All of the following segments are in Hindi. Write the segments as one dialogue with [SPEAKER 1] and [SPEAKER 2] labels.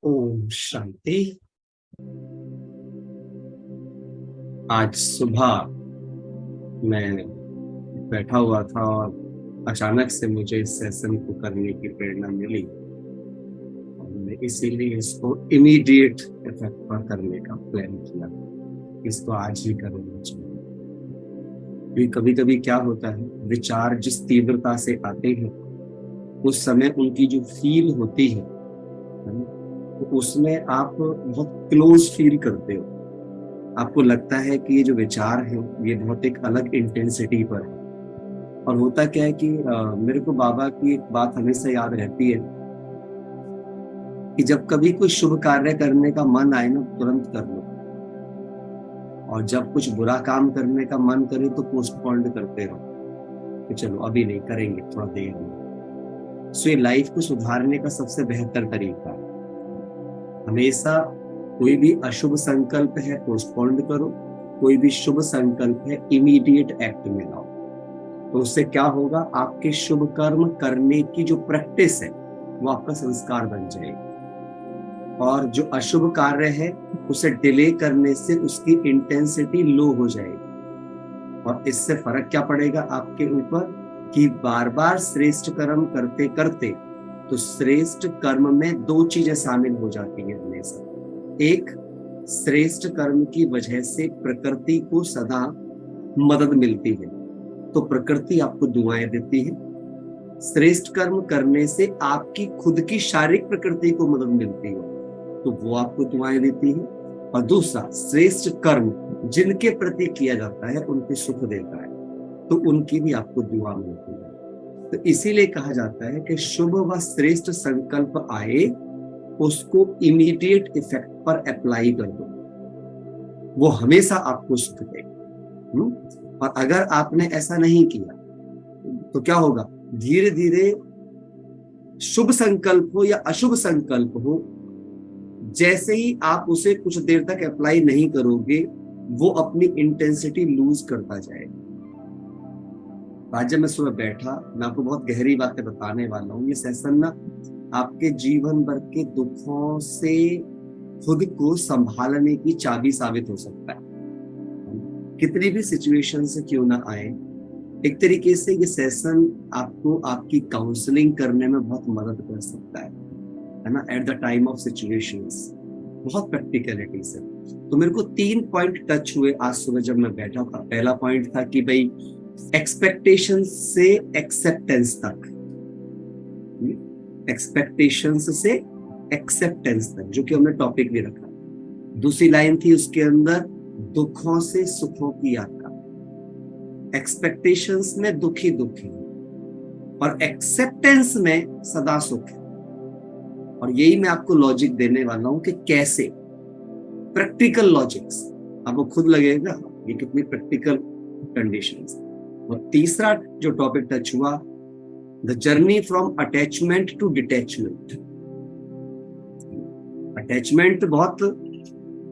[SPEAKER 1] ओम शांति। आज सुबह मैं बैठा हुआ था और अचानक से मुझे इस सेशन को करने की प्रेरणा मिली और मैं इसीलिए इसको इमीडिएट इफेक्ट पर करने का प्लान किया। इसको आज ही करना चाहिए। कभी कभी क्या होता है, विचार जिस तीव्रता से आते हैं उस समय उनकी जो फील होती है ना, तो उसमें आप बहुत क्लोज फील करते हो। आपको लगता है कि ये जो विचार है ये बहुत एक अलग इंटेंसिटी पर है। और होता क्या है कि मेरे को बाबा की एक बात हमेशा याद रहती है कि जब कभी कोई शुभ कार्य करने का मन आए ना, तुरंत कर लो, और जब कुछ बुरा काम करने का मन करे तो पोस्टपोन करते रहो कि चलो अभी नहीं करेंगे, थोड़ा देर में। सो ये लाइफ को सुधारने का सबसे बेहतर तरीका है। हमेशा कोई भी अशुभ संकल्प है पोस्टपोन करो, कोई भी शुभ संकल्प है इमीडिएट एक्ट में लाओ। तो उससे क्या होगा, आपके शुभ कर्म करने की जो प्रैक्टिस है वो आपका संस्कार बन जाएगी, और जो अशुभ कार्य है उसे डिले करने से उसकी इंटेंसिटी लो हो जाएगी। और इससे फर्क क्या पड़ेगा आपके ऊपर कि बार बार श्रेष्ठ कर्म करते करते तो श्रेष्ठ कर्म में दो चीजें शामिल हो जाती है हमेशा। एक, श्रेष्ठ कर्म की वजह से प्रकृति को सदा मदद मिलती है, तो प्रकृति आपको दुआएं देती है। श्रेष्ठ कर्म करने से आपकी खुद की शारीरिक प्रकृति को मदद मिलती है, तो वो आपको दुआएं देती है। और दूसरा, श्रेष्ठ कर्म जिनके प्रति किया जाता है उनके सुख देता है, तो उनकी भी आपको दुआ मिलती है। तो इसीलिए कहा जाता है कि शुभ व श्रेष्ठ संकल्प आए उसको इमीडिएट इफेक्ट पर अप्लाई कर दो, वो हमेशा आपको सुख देगा। और अगर आपने ऐसा नहीं किया तो क्या होगा, धीरे धीरे शुभ संकल्प हो या अशुभ संकल्प हो, जैसे ही आप उसे कुछ देर तक अप्लाई नहीं करोगे वो अपनी इंटेंसिटी लूज करता जाएगा। आज जब मैं सुबह बैठा, मैं आपको बहुत गहरी बातें बताने वाला हूँ। ये सेशन ना आपके जीवन भर के दुखों से खुद को संभालने की चाबी साबित हो सकता है। कितनी भी सिचुएशन से क्यों ना आए, एक तरीके से ये सेशन आपको आपकी काउंसलिंग करने में बहुत मदद कर सकता है ना, at the time of situations. बहुत प्रैक्टिकलिटी से तो मेरे को 3 पॉइंट टच हुए आज सुबह जब मैं बैठा था। पहला पॉइंट था कि भाई एक्सपेक्टेशन से एक्सेप्टेंस तक, एक्सपेक्टेशंस से एक्सेप्टेंस तक, जो कि हमने टॉपिक भी रखा। दूसरी लाइन थी उसके अंदर, दुखों से सुखों की यात्रा। एक्सपेक्टेशंस में दुखी दुखी और एक्सेप्टेंस में सदा सुख है। और यही मैं आपको लॉजिक देने वाला हूं कि कैसे, प्रैक्टिकल लॉजिक्स, आपको खुद लगेगा ये कितनी प्रैक्टिकल कंडीशंस। और तीसरा जो टॉपिक टच हुआ, the journey from attachment to detachment. Attachment बहुत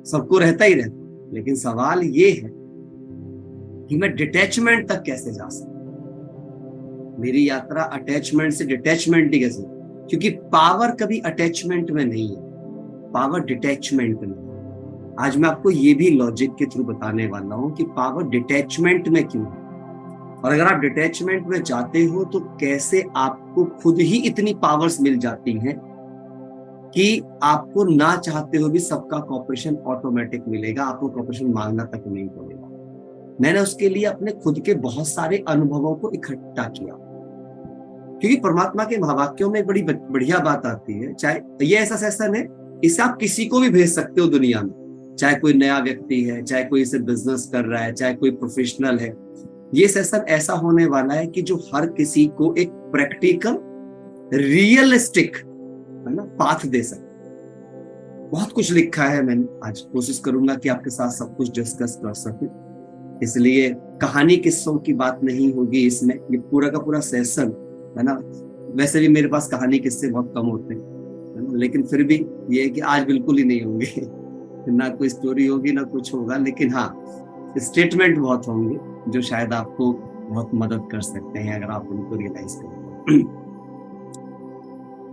[SPEAKER 1] सबको रहता ही रहता, लेकिन सवाल ये है कि मैं डिटैचमेंट तक कैसे जा सकता। मेरी यात्रा अटैचमेंट से डिटैचमेंट ही कैसे, क्योंकि पावर कभी अटैचमेंट में नहीं है, पावर डिटैचमेंट में। आज मैं आपको ये भी लॉजिक के थ्रू बताने वाला हूं कि पावर डिटैचमेंट में क्यों है, और अगर आप डिटैचमेंट में जाते हो तो कैसे आपको खुद ही इतनी पावर्स मिल जाती हैं कि आपको ना चाहते हुए भी सबका कॉपरेशन ऑटोमेटिक मिलेगा, आपको कॉपरेशन मांगना तक नहीं पड़ेगा। मैंने उसके लिए अपने खुद के बहुत सारे अनुभवों को इकट्ठा किया, क्योंकि परमात्मा के महावाक्यों में एक बड़ी बढ़िया बात आती है। चाहे ये ऐसा सेशन है, इसे आप किसी को भी भेज सकते हो दुनिया में, चाहे कोई नया व्यक्ति है, चाहे कोई इसे बिजनेस कर रहा है, चाहे कोई प्रोफेशनल है। ये सेशन ऐसा होने वाला है कि जो हर किसी को एक प्रैक्टिकल रियलिस्टिक, है ना, पाथ दे सके। बहुत कुछ लिखा है मैंने, आज कोशिश करूंगा कि आपके साथ सब कुछ डिस्कस कर सकूं। इसलिए कहानी किस्सों की बात नहीं होगी इसमें, ये पूरा का पूरा सेशन, है ना। वैसे भी मेरे पास कहानी किस्से बहुत कम होते हैं, लेकिन फिर भी ये है कि आज बिल्कुल ही नहीं होंगे ना कोई स्टोरी होगी ना कुछ होगा, लेकिन हाँ स्टेटमेंट बहुत होंगे जो शायद आपको बहुत मदद कर सकते हैं अगर आप उनको रियलाइज करें।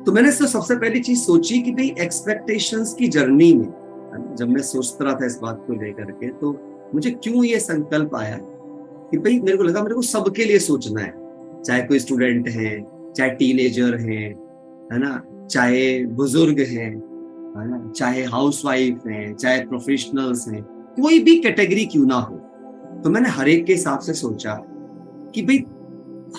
[SPEAKER 1] तो मैंने सबसे पहली चीज सोची कि भाई एक्सपेक्टेशंस की जर्नी में जब मैं सोचता रहा था इस बात को लेकर के, तो मुझे क्यों ये संकल्प आया कि भाई मेरे को लगा मेरे को सबके लिए सोचना है, चाहे कोई स्टूडेंट है, चाहे टीनेजर है ना, चाहे बुजुर्ग है ना, चाहे हाउसवाइफ है, चाहे प्रोफेशनल्स हैं, कोई भी कैटेगरी क्यों ना हो। तो मैंने हर एक के हिसाब से सोचा कि भाई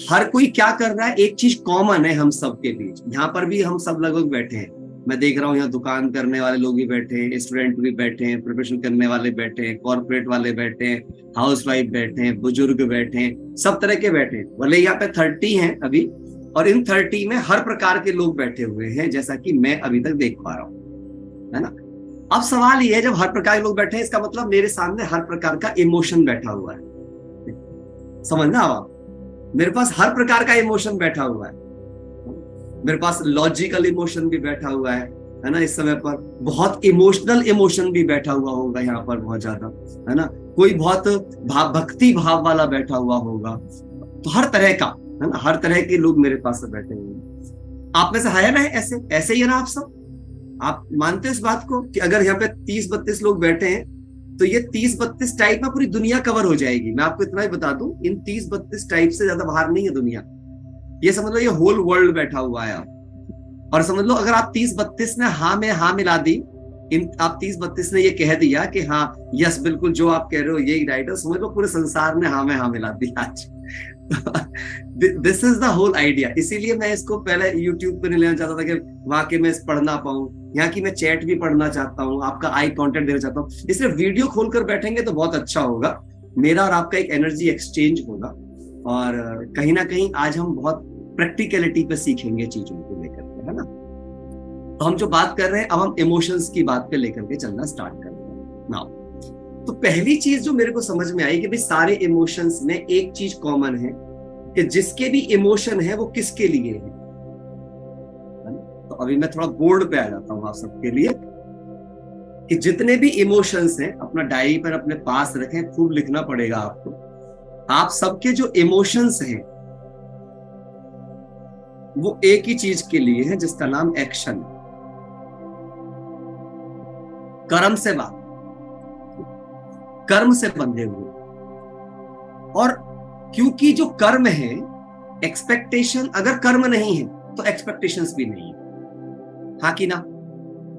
[SPEAKER 1] हर कोई क्या कर रहा है, एक चीज कॉमन है हम सब के बीच। यहाँ पर भी हम सब लगभग बैठे हैं, मैं देख रहा हूँ यहाँ दुकान करने वाले लोग भी बैठे हैं, स्टूडेंट भी बैठे हैं, प्रोफेशन करने वाले बैठे हैं, कॉर्पोरेट वाले बैठे हैं, हाउसवाइफ बैठे हैं, बुजुर्ग बैठे हैं, सब तरह के बैठे हैं। भले यहाँ पे 30 हैं अभी, और इन 30 में हर प्रकार के लोग बैठे हुए हैं, जैसा कि मैं अभी तक देख पा रहा हूँ, है ना। अब सवाल ये है, जब हर प्रकार के लोग बैठे हैं, इसका मतलब मेरे सामने हर प्रकार का इमोशन बैठा हुआ है। समझना आप, मेरे पास हर प्रकार का इमोशन बैठा हुआ है। मेरे पास लॉजिकल इमोशन भी बैठा हुआ है ना। इस समय पर बहुत इमोशनल इमोशन भी बैठा हुआ होगा यहाँ पर, बहुत ज्यादा, है ना। कोई बहुत भक्ति भाव वाला बैठा हुआ होगा। तो हर तरह का, है ना, हर तरह के लोग मेरे पास बैठे हुए हैं। आप में से है ना ऐसे ही है ना आप सब? आप मानते हो इस बात को कि अगर यहाँ पे 30-32 लोग बैठे हैं तो ये 30-32 टाइप में पूरी दुनिया कवर हो जाएगी। मैं आपको इतना ही बता दूं, इन 30-32 टाइप से ज्यादा बाहर नहीं है दुनिया। ये समझ लो ये होल वर्ल्ड बैठा हुआ है आप। और समझ लो अगर आप 30-32 ने हाँ में हाँ मिला दी, आप 30-32 ने ये कह दिया कि हाँ यस बिल्कुल जो आप कह रहे हो यही राइट है, समझ लो पूरे संसार ने हाँ में हाँ मिला दी आज। This is the whole idea. इसीलिए मैं इसको पहले यूट्यूब पे नहीं लेना चाहता था कि वहां के मैं पढ़ना पाऊं, यहाँ की मैं चैट भी पढ़ना चाहता हूँ, आपका आई कांटेक्ट देना चाहता हूँ। इसलिए वीडियो खोलकर बैठेंगे तो बहुत अच्छा होगा, मेरा और आपका एक एनर्जी एक्सचेंज होगा। और कहीं ना कहीं आज हम बहुत प्रैक्टिकलिटी पे सीखेंगे चीजों को लेकर के, है ना। तो हम जो बात कर रहे हैं, अब हम इमोशंस की बात पे लेकर के चलना स्टार्ट करते हैं नाउ। तो पहली चीज जो मेरे को समझ में आई कि भाई सारे इमोशंस में एक चीज कॉमन है कि जिसके भी इमोशन है वो किसके लिए है। तो अभी मैं थोड़ा बोर्ड पे आ जाता हूं आप सबके लिए कि जितने भी इमोशंस हैं अपना डायरी पर अपने पास रखें, खूब लिखना पड़ेगा आपको। आप सबके जो इमोशंस हैं वो एक ही चीज के लिए है, जिसका नाम एक्शन, कर्म से बात, कर्म से बंधे हुए। और क्योंकि जो कर्म है, एक्सपेक्टेशन, अगर कर्म नहीं है तो एक्सपेक्टेशंस भी नहीं है। हाँ कि ना?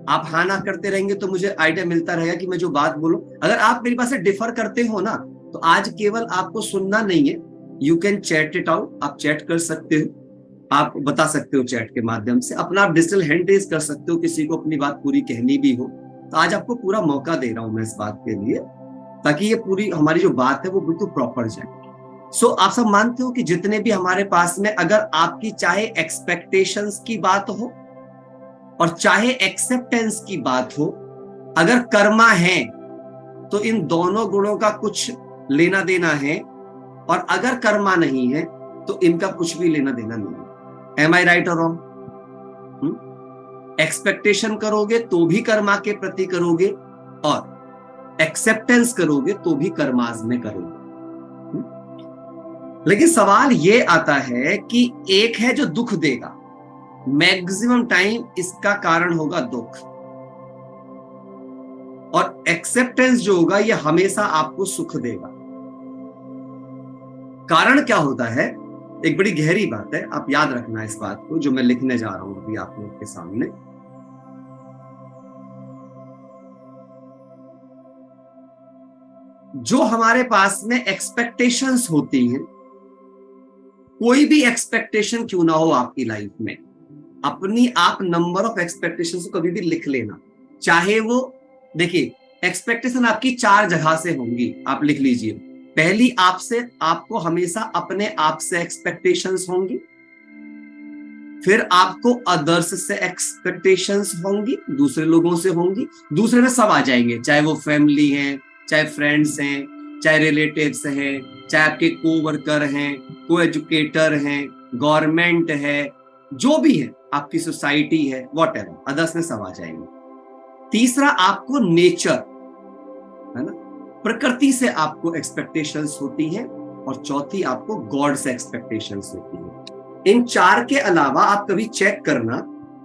[SPEAKER 1] आप हाँ ना करते रहेंगे तो मुझे आइडिया मिलता रहेगा कि मैं जो बात बोलूं, अगर आप मेरी बात से डिफर करते हो ना, तो आज केवल आपको सुनना नहीं है, you can chat it out. आप चैट कर सकते हो, आप बता सकते हो चैट के माध्यम से, अपना आप डिजिटल हैंड रेज कर सकते हो, किसी को अपनी बात पूरी कहनी भी हो। तो आज आपको पूरा मौका दे रहा हूं मैं इस बात के लिए, ताकि ये पूरी हमारी जो बात है वो बिल्कुल प्रॉपर जाए। सो आप सब मानते हो कि जितने भी हमारे पास में, अगर आपकी चाहे एक्सपेक्टेशंस की बात हो और चाहे एक्सेप्टेंस की बात हो, अगर कर्मा है तो इन दोनों गुणों का कुछ लेना देना है, और अगर कर्मा नहीं है तो इनका कुछ भी लेना देना नहीं है। एम आई राइट और रॉन्ग? एक्सपेक्टेशन करोगे तो भी कर्मा के प्रति करोगे, और एक्सेप्टेंस करोगे तो भी कर्माज में करोगे। लेकिन सवाल ये आता है कि एक है जो दुख देगा, मैक्सिमम टाइम इसका कारण होगा दुख, और एक्सेप्टेंस जो होगा ये हमेशा आपको सुख देगा। कारण क्या होता है? एक बड़ी गहरी बात है, आप याद रखना इस बात को जो मैं लिखने जा रहा हूं अभी आप लोग के सामने। जो हमारे पास में एक्सपेक्टेशंस होती हैं, कोई भी एक्सपेक्टेशन क्यों ना हो आपकी लाइफ में, अपनी आप नंबर ऑफ एक्सपेक्टेशंस को कभी भी लिख लेना। चाहे वो, देखिए, एक्सपेक्टेशन आपकी 4 जगह से होंगी, आप लिख लीजिए। पहली, आपसे, आपको हमेशा अपने आप से एक्सपेक्टेशंस होंगी। फिर आपको अदर्स से एक्सपेक्टेशंस होंगी, दूसरे लोगों से होंगी। दूसरे में सब आ जाएंगे, चाहे वो फैमिली हैं, चाहे फ्रेंड्स हैं, चाहे रिलेटिव्स हैं, चाहे आपके कोवर्कर हैं, को एजुकेटर हैं, गवर्नमेंट है, जो भी है, आपकी सोसाइटी है, व्हाटएवर, अदर्स में सब आ जाएंगे। तीसरा, आपको नेचर, है ना, प्रकृति से आपको एक्सपेक्टेशंस होती है। और चौथी, आपको गॉड से एक्सपेक्टेशंस होती है। इन 4 के अलावा आप कभी चेक करना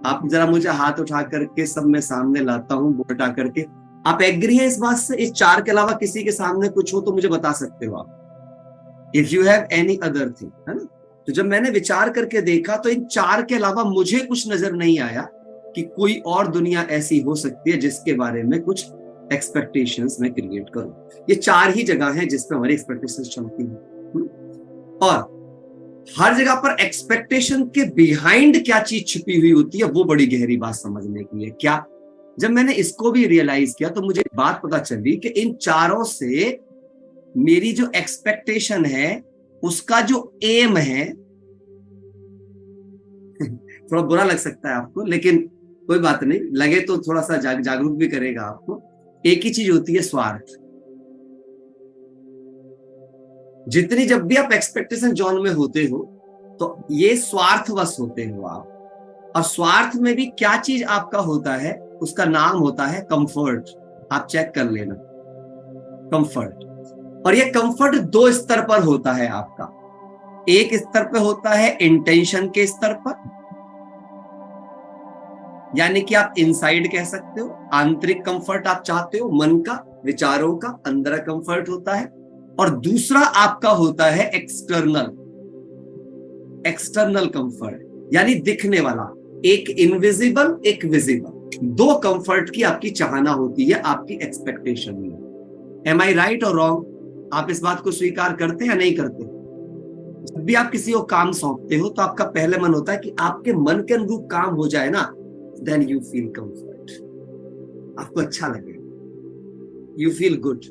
[SPEAKER 1] आप जरा मुझे हाथ उठा करके सब मैं सामने लाता हूँ बोर्ड उठा करके, आप एग्री है इस बात से? इस चार के अलावा किसी के सामने कुछ हो तो मुझे बता सकते हो आप, if you have any other thing, है ना? तो जब मैंने विचार करके देखा तो इन चार के अलावा मुझे कुछ नजर नहीं आया कि कोई और दुनिया ऐसी हो सकती है जिसके बारे में कुछ एक्सपेक्टेशंस मैं क्रिएट करूं। ये चार ही जगह हैं जिसपे हमारी एक्सपेक्टेशंस चलती हैं, और हर जगह पर एक्सपेक्टेशन के बिहाइंड क्या चीज छिपी हुई होती है वो बड़ी गहरी बात समझने की है। क्या? जब मैंने इसको भी रियलाइज किया तो मुझे बात पता चली कि इन चारों से मेरी जो एक्सपेक्टेशन है उसका जो एम है थोड़ा बुरा लग सकता है आपको, लेकिन कोई बात नहीं, लगे तो थोड़ा सा जागरूक भी करेगा आपको। एक ही चीज होती है, स्वार्थ। जितनी जब भी आप एक्सपेक्टेशन जोन में होते हो तो ये स्वार्थवश होते हो आप, और स्वार्थ में भी क्या चीज आपका होता है, उसका नाम होता है कंफर्ट। आप चेक कर लेना, कंफर्ट। और ये कंफर्ट दो स्तर पर होता है आपका। एक स्तर पे होता है इंटेंशन के स्तर पर, यानी कि आप इनसाइड कह सकते हो, आंतरिक कंफर्ट आप चाहते हो, मन का, विचारों का, अंदर कंफर्ट होता है। और दूसरा आपका होता है एक्सटर्नल, एक्सटर्नल कंफर्ट, यानी दिखने वाला। एक इनविजिबल, एक विजिबल, दो कंफर्ट की आपकी चाहना होती है आपकी एक्सपेक्टेशन में। एम आई राइट और रॉन्ग? आप इस बात को स्वीकार करते या नहीं करते? जब भी आप किसी को काम सौंपते हो तो आपका पहले मन होता है कि आपके मन के अनुरूप काम हो जाए ना, देन यू फील कंफर्ट, आपको अच्छा लगेगा, यू फील गुड।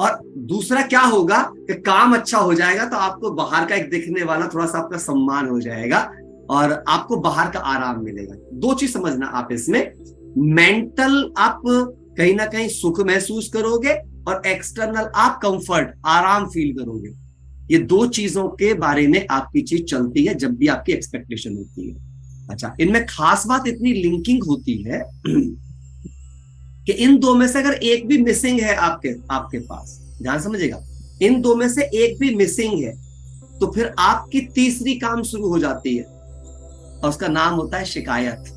[SPEAKER 1] और दूसरा क्या होगा कि काम अच्छा हो जाएगा तो आपको बाहर का एक दिखने वाला थोड़ा सा आपका सम्मान हो जाएगा और आपको बाहर का आराम मिलेगा। दो चीज समझना आप इसमें, मेंटल आप कहीं ना कहीं सुख महसूस करोगे और एक्सटर्नल आप कंफर्ट, आराम फील करोगे। ये दो चीजों के बारे में आपकी चीज चलती है जब भी आपकी एक्सपेक्टेशन होती है। अच्छा, इनमें खास बात इतनी लिंकिंग होती है कि इन दो में से अगर एक भी मिसिंग है आपके पास, ध्यान समझिएगा, इन दो में से एक भी मिसिंग है तो फिर आपकी तीसरी काम शुरू हो जाती है और उसका नाम होता है शिकायत।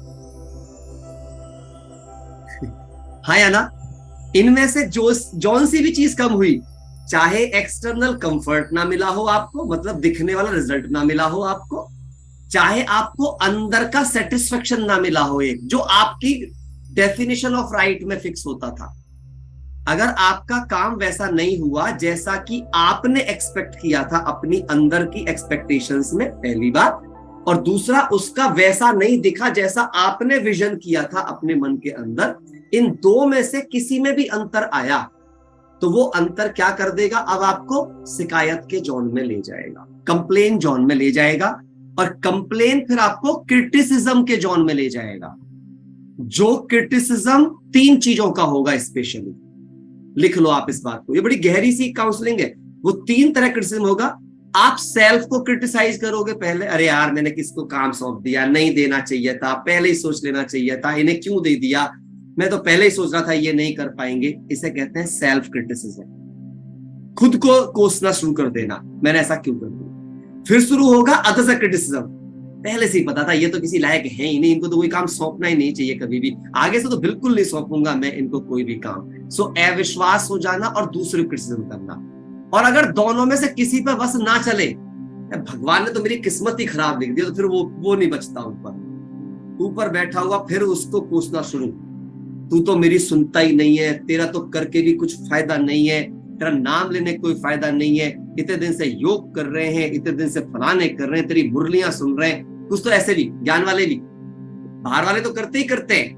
[SPEAKER 1] हाँ या ना? इनमें से जौन सी भी चीज कम हुई, चाहे एक्सटर्नल कंफर्ट ना मिला हो आपको, मतलब दिखने वाला रिजल्ट ना मिला हो आपको, चाहे आपको अंदर का सेटिस्फेक्शन ना मिला हो, एक जो आपकी डेफिनेशन ऑफ राइट में फिक्स होता था, अगर आपका काम वैसा नहीं हुआ जैसा कि आपने एक्सपेक्ट किया था अपनी अंदर की एक्सपेक्टेशंस में, पहली बात, और दूसरा उसका वैसा नहीं दिखा जैसा आपने विजन किया था अपने मन के अंदर, इन दो में से किसी में भी अंतर आया तो वो अंतर क्या कर देगा, अब आपको शिकायत के जोन में ले जाएगा, कंप्लेन जोन में ले जाएगा, और कंप्लेन फिर आपको क्रिटिसिज्म के जोन में ले जाएगा। जो क्रिटिसिज्म तीन चीजों का होगा, स्पेशली लिख लो आप इस बात को, ये बड़ी गहरी सी काउंसलिंग है। वो तीन तरह क्रिटिसिज्म होगा। आप सेल्फ को क्रिटिसाइज करोगे पहले, अरे यार मैंने किसको काम सौंप दिया, नहीं देना चाहिए था, पहले ही सोच लेना चाहिए था, इन्हें क्यों दे दिया, मैं तो पहले ही सोच रहा था ये नहीं कर पाएंगे। इसे कहते हैं सेल्फ क्रिटिसिज्म। खुद को कोसना शुरू कर देना, मैंने ऐसा क्यों कर दिया। फिर शुरू होगा अदर्स क्रिटिसिज्म, पहले से ही पता था ये तो किसी लायक है ही नहीं, इनको तो कोई काम सौंपना ही नहीं चाहिए कभी भी, आगे से तो बिल्कुल नहीं सौंपूंगा मैं इनको कोई भी काम। सो अविश्वास हो जाना और दूसरे क्रिटिसिज्म करना। और अगर दोनों में से किसी पर बस ना चले, भगवान ने तो मेरी किस्मत ही खराब लिख दी, तो फिर वो नहीं बचता, ऊपर बैठा हुआ फिर उसको कोसना शुरू, तू तो मेरी सुनता ही नहीं है, तेरा तो करके भी कुछ फायदा नहीं है, तेरा नाम लेने कोई फायदा नहीं है, इतने दिन से योग कर रहे हैं, इतने दिन से फलाने कर रहे हैं, तेरी मुरलियां सुन रहे हैं। कुछ तो ऐसे भी ज्ञान वाले भी, बाहर वाले तो करते ही करते हैं।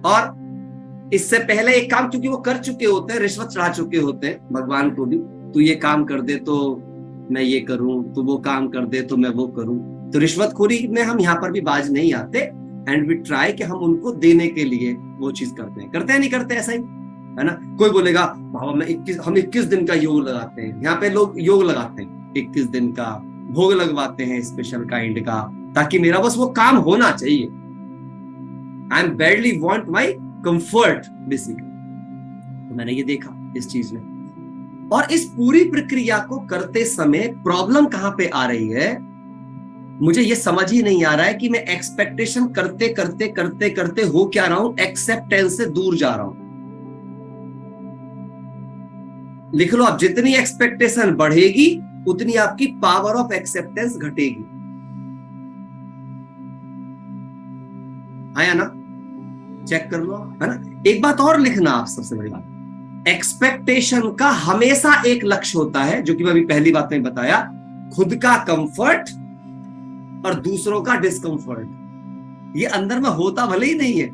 [SPEAKER 1] और इससे पहले एक काम क्योंकि वो कर चुके होते हैं, रिश्वत चढ़ा चुके होते हैं भगवान को भी, तू ये काम कर दे तो मैं ये करूं, तू वो काम कर दे तो मैं वो करूं। तो रिश्वतखोरी में हम यहाँ पर भी बाज नहीं आते, एंड वी ट्राई कि हम उनको देने के लिए वो चीज करते हैं नहीं करते, ऐसा ही है ना। कोई बोलेगा बाबा हम 21 दिन का योग लगाते हैं, यहाँ पे लोग योग लगाते हैं 21 दिन का, भोग लगवाते हैं स्पेशल काइंड का, ताकि मेरा बस वो काम होना चाहिए। I am badly want my comfort basically. तो मैंने ये देखा इस चीज में, और इस पूरी प्रक्रिया को करते समय प्रॉब्लम कहां पे आ रही है मुझे ये समझ ही नहीं आ रहा है कि मैं एक्सपेक्टेशन करते करते करते करते हो क्या रहा हूं, एक्सेप्टेंस से दूर जा रहा हूं। लिख लो आप, जितनी एक्सपेक्टेशन बढ़ेगी उतनी आपकी पावर ऑफ एक्सेप्टेंस घटेगी। आया ना? चेक कर लो, है ना? एक बात और लिखना आप, सबसे बड़ी बात, एक्सपेक्टेशन का हमेशा एक लक्ष्य होता है, जो कि मैं अभी पहली बात में बताया, खुद का कंफर्ट और दूसरों का डिस्कंफर्ट। ये अंदर में होता भले ही नहीं है,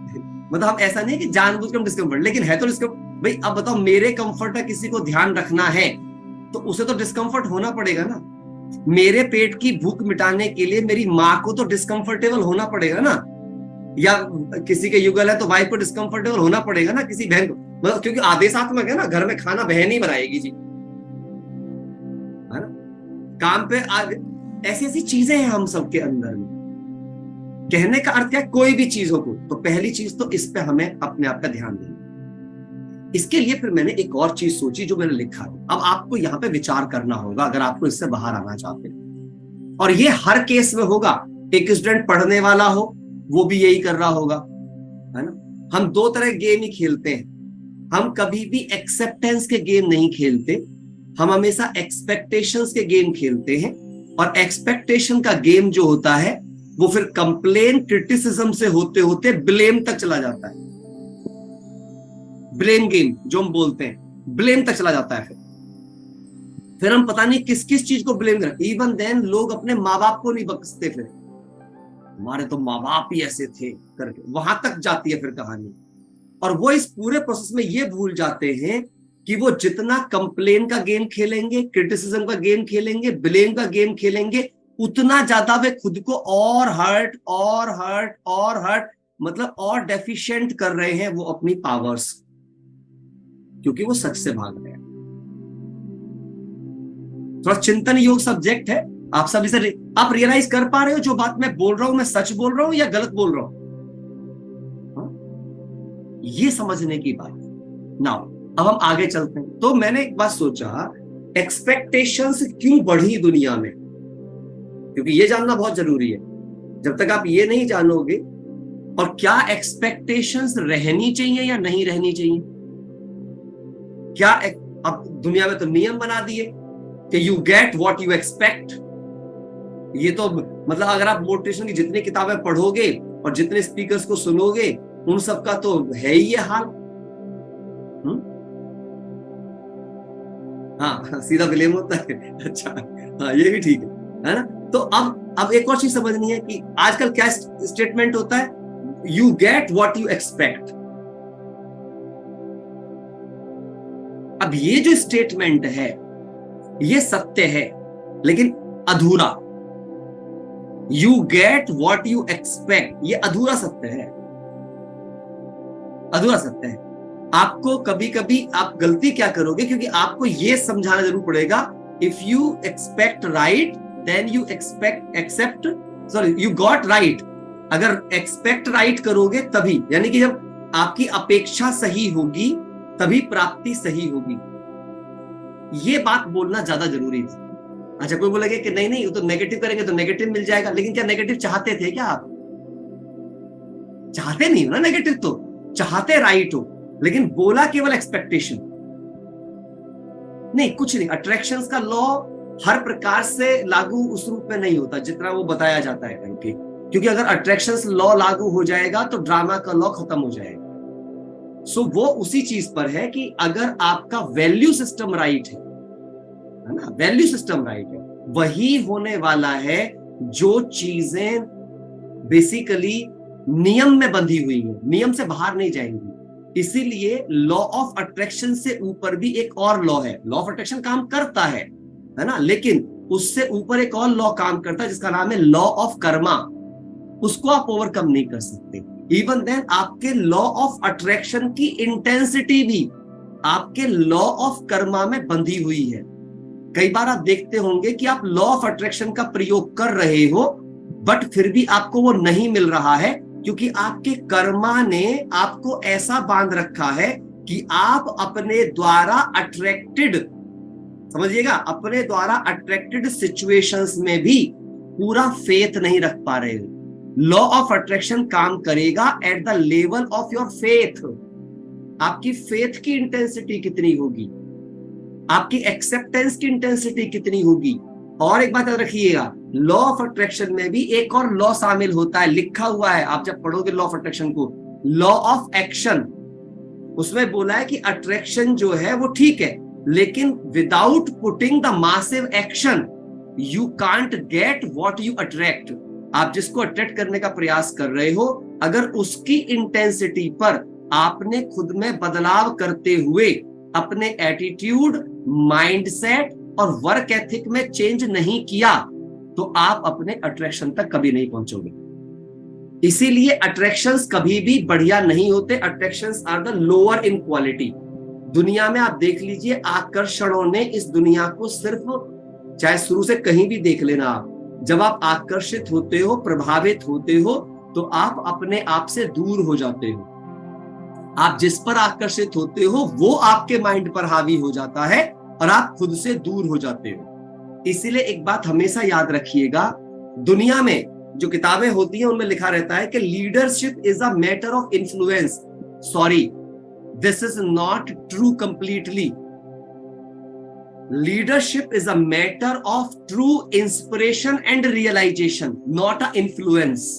[SPEAKER 1] मतलब हम ऐसा नहीं है कि जानबूझकर डिस्कंफर्ट, लेकिन है तो डिस्कंफर्ट। भाई अब बताओ, मेरे कंफर्ट का किसी को ध्यान रखना है तो उसे तो डिस्कंफर्ट होना पड़ेगा ना। मेरे पेट की भूख मिटाने के लिए मेरी माँ को तो डिस्कंफर्टेबल होना पड़ेगा ना, या किसी के युगल है तो वाइफ को डिस्कंफर्टेबल होना पड़ेगा ना, किसी बहन को, मतलब क्योंकि आदेशात्मक है ना, घर में खाना बहन ही बनाएगी जी, है ना? काम पे ऐसी ऐसी चीजें हैं हम सबके अंदर में। कहने का अर्थ क्या है, कोई भी चीजों को, तो पहली चीज तो इस पे हमें अपने आप का ध्यान देना। इसके लिए फिर मैंने एक और चीज सोची जो मैंने लिखा है। अब आपको यहाँ पे विचार करना होगा अगर आपको इससे बाहर आना चाहते हैं, और ये हर केस में होगा। एक स्टूडेंट पढ़ने वाला हो वो भी यही कर रहा होगा, है ना? हम दो तरह गेम ही खेलते हैं। हम कभी भी एक्सेप्टेंस के गेम नहीं खेलते, हम हमेशा एक्सपेक्टेशंस के गेम खेलते हैं। और एक्सपेक्टेशन का गेम जो होता है वो फिर कंप्लेन क्रिटिसिज्म से होते होते ब्लेम तक चला जाता है। ब्लेम गेम जो हम बोलते हैं, ब्लेम तक चला जाता है। फिर हम पता नहीं किस किस चीज को ब्लेम करें। इवन देन लोग अपने माँ बाप को नहीं बख्शते, फिर हमारे तो माँ बाप ही ऐसे थे करके वहां तक जाती है फिर कहानी। और वो इस पूरे प्रोसेस में ये भूल जाते हैं कि वो जितना कंप्लेन का गेम खेलेंगे, क्रिटिसिज्म का गेम खेलेंगे, ब्लेम का गेम खेलेंगे, उतना ज्यादा वे खुद को और हर्ट और हर्ट और हर्ट, मतलब और डेफिशिएंट कर रहे हैं वो अपनी पावर्स, क्योंकि वो सच से भाग रहे हैं। थोड़ा चिंतन योग सब्जेक्ट है। आप सब इसे आप रियलाइज कर पा रहे हो जो बात मैं बोल रहा हूं, मैं सच बोल रहा हूं या गलत बोल रहा हूं? ये समझने की बात है। नाउ अब हम आगे चलते हैं। तो मैंने एक बात सोचा, एक्सपेक्टेशंस क्यों बढ़ी दुनिया में, क्योंकि ये जानना बहुत जरूरी है। जब तक आप ये नहीं जानोगे, और क्या एक्सपेक्टेशंस रहनी चाहिए या नहीं रहनी चाहिए, क्या अब दुनिया में तो नियम बना दिए कि you get what you expect. ये तो मतलब अगर आप मोटिवेशन की जितनी किताबें पढ़ोगे और जितने स्पीकर्स को सुनोगे, उन सबका तो है ही ये हाल। हाँ, सीधा ब्लेम होता है। अच्छा, हाँ, ये भी ठीक है ना? तो अब एक और चीज समझनी है कि आजकल क्या स्टेटमेंट होता है, you get what you expect. अब ये जो स्टेटमेंट है ये सत्य है, लेकिन अधूरा। You get what you expect, ये अधूरा सत्य है, अधूरा सत्य है। आपको कभी कभी आप गलती क्या करोगे, क्योंकि आपको ये समझाना जरूर पड़ेगा, if you expect right then you accept, sorry, you got right. अगर एक्सपेक्ट राइट करोगे तभी, यानी कि जब आपकी अपेक्षा सही होगी तभी प्राप्ति सही होगी। ये बात बोलना ज्यादा जरूरी है। अच्छा, कोई बोलेगा कि नहीं नहीं, वो तो नेगेटिव करेंगे तो नेगेटिव मिल जाएगा, लेकिन क्या नेगेटिव चाहते थे क्या आप? चाहते नहीं हो ना नेगेटिव, तो चाहते राइट हो, लेकिन बोला केवल एक्सपेक्टेशन नहीं, कुछ नहीं। अट्रैक्शंस का लॉ हर प्रकार से लागू उस रूप में नहीं होता जितना वो बताया जाता है करके, क्योंकि अगर अट्रैक्शंस लॉ लागू हो जाएगा तो ड्रामा का लॉ खत्म हो जाएगा। सो वो उसी चीज पर है कि अगर आपका वैल्यू सिस्टम राइट है ना, वैल्यू सिस्टम राइट है, वही होने वाला है जो चीजें बेसिकली नियम में बंधी हुई है, नियम से बाहर नहीं जाएंगी। इसीलिए लॉ ऑफ अट्रैक्शन से ऊपर भी एक और लॉ है। लॉ ऑफ अट्रैक्शन काम करता है ना, लेकिन उससे ऊपर एक और लॉ काम करता है जिसका नाम है लॉ ऑफ कर्मा। उसको आप ओवरकम नहीं कर सकते। इवन देन आपके लॉ ऑफ अट्रैक्शन की इंटेंसिटी भी आपके लॉ ऑफ कर्मा में बंधी हुई है। कई बार आप देखते होंगे कि आप लॉ ऑफ अट्रैक्शन का प्रयोग कर रहे हो, बट फिर भी आपको वो नहीं मिल रहा है, क्योंकि आपके कर्मा ने आपको ऐसा बांध रखा है कि आप अपने द्वारा अट्रैक्टेड, समझिएगा, अपने द्वारा अट्रैक्टेड सिचुएशंस में भी पूरा फेथ नहीं रख पा रहे हो। लॉ ऑफ अट्रैक्शन काम करेगा at the level of your faith. आपकी फेथ की इंटेंसिटी कितनी होगी, आपकी एक्सेप्टेंस की इंटेंसिटी कितनी होगी। और एक बात याद रखिएगा, लॉ ऑफ अट्रैक्शन में भी एक और लॉ शामिल होता है, लिखा हुआ है, आप जब पढ़ोगे लॉ ऑफ अट्रैक्शन को, लॉ ऑफ एक्शन। उसमें बोला है कि अट्रैक्शन जो है वो ठीक है, लेकिन without putting the massive action you can't get what you attract. आप जिसको अट्रैक्ट करने का प्रयास कर रहे हो, अगर उसकी इंटेंसिटी पर आपने खुद में बदलाव करते हुए अपने एटीट्यूड, माइंडसेट और वर्क एथिक में चेंज नहीं किया, तो आप अपने अट्रैक्शन तक कभी नहीं पहुंचोगे। इसीलिए अट्रैक्शंस कभी भी बढ़िया नहीं होते। Attractions are the lower in quality. दुनिया में आप देख लीजिए, आकर्षणों ने इस दुनिया को सिर्फ, चाहे शुरू से कहीं भी देख लेना आप, जब आप आकर्षित होते हो, प्रभावित होते हो, तो आप अपने आप से दूर हो जाते हो। आप जिस पर आकर्षित होते हो वो आपके माइंड पर हावी हो जाता है और आप खुद से दूर हो जाते हो। इसीलिए एक बात हमेशा याद रखिएगा, दुनिया में जो किताबें होती हैं उनमें लिखा रहता है कि leadership is a matter of influence. Sorry, this is not true completely. Leadership is a matter of true inspiration and realisation, not a influence.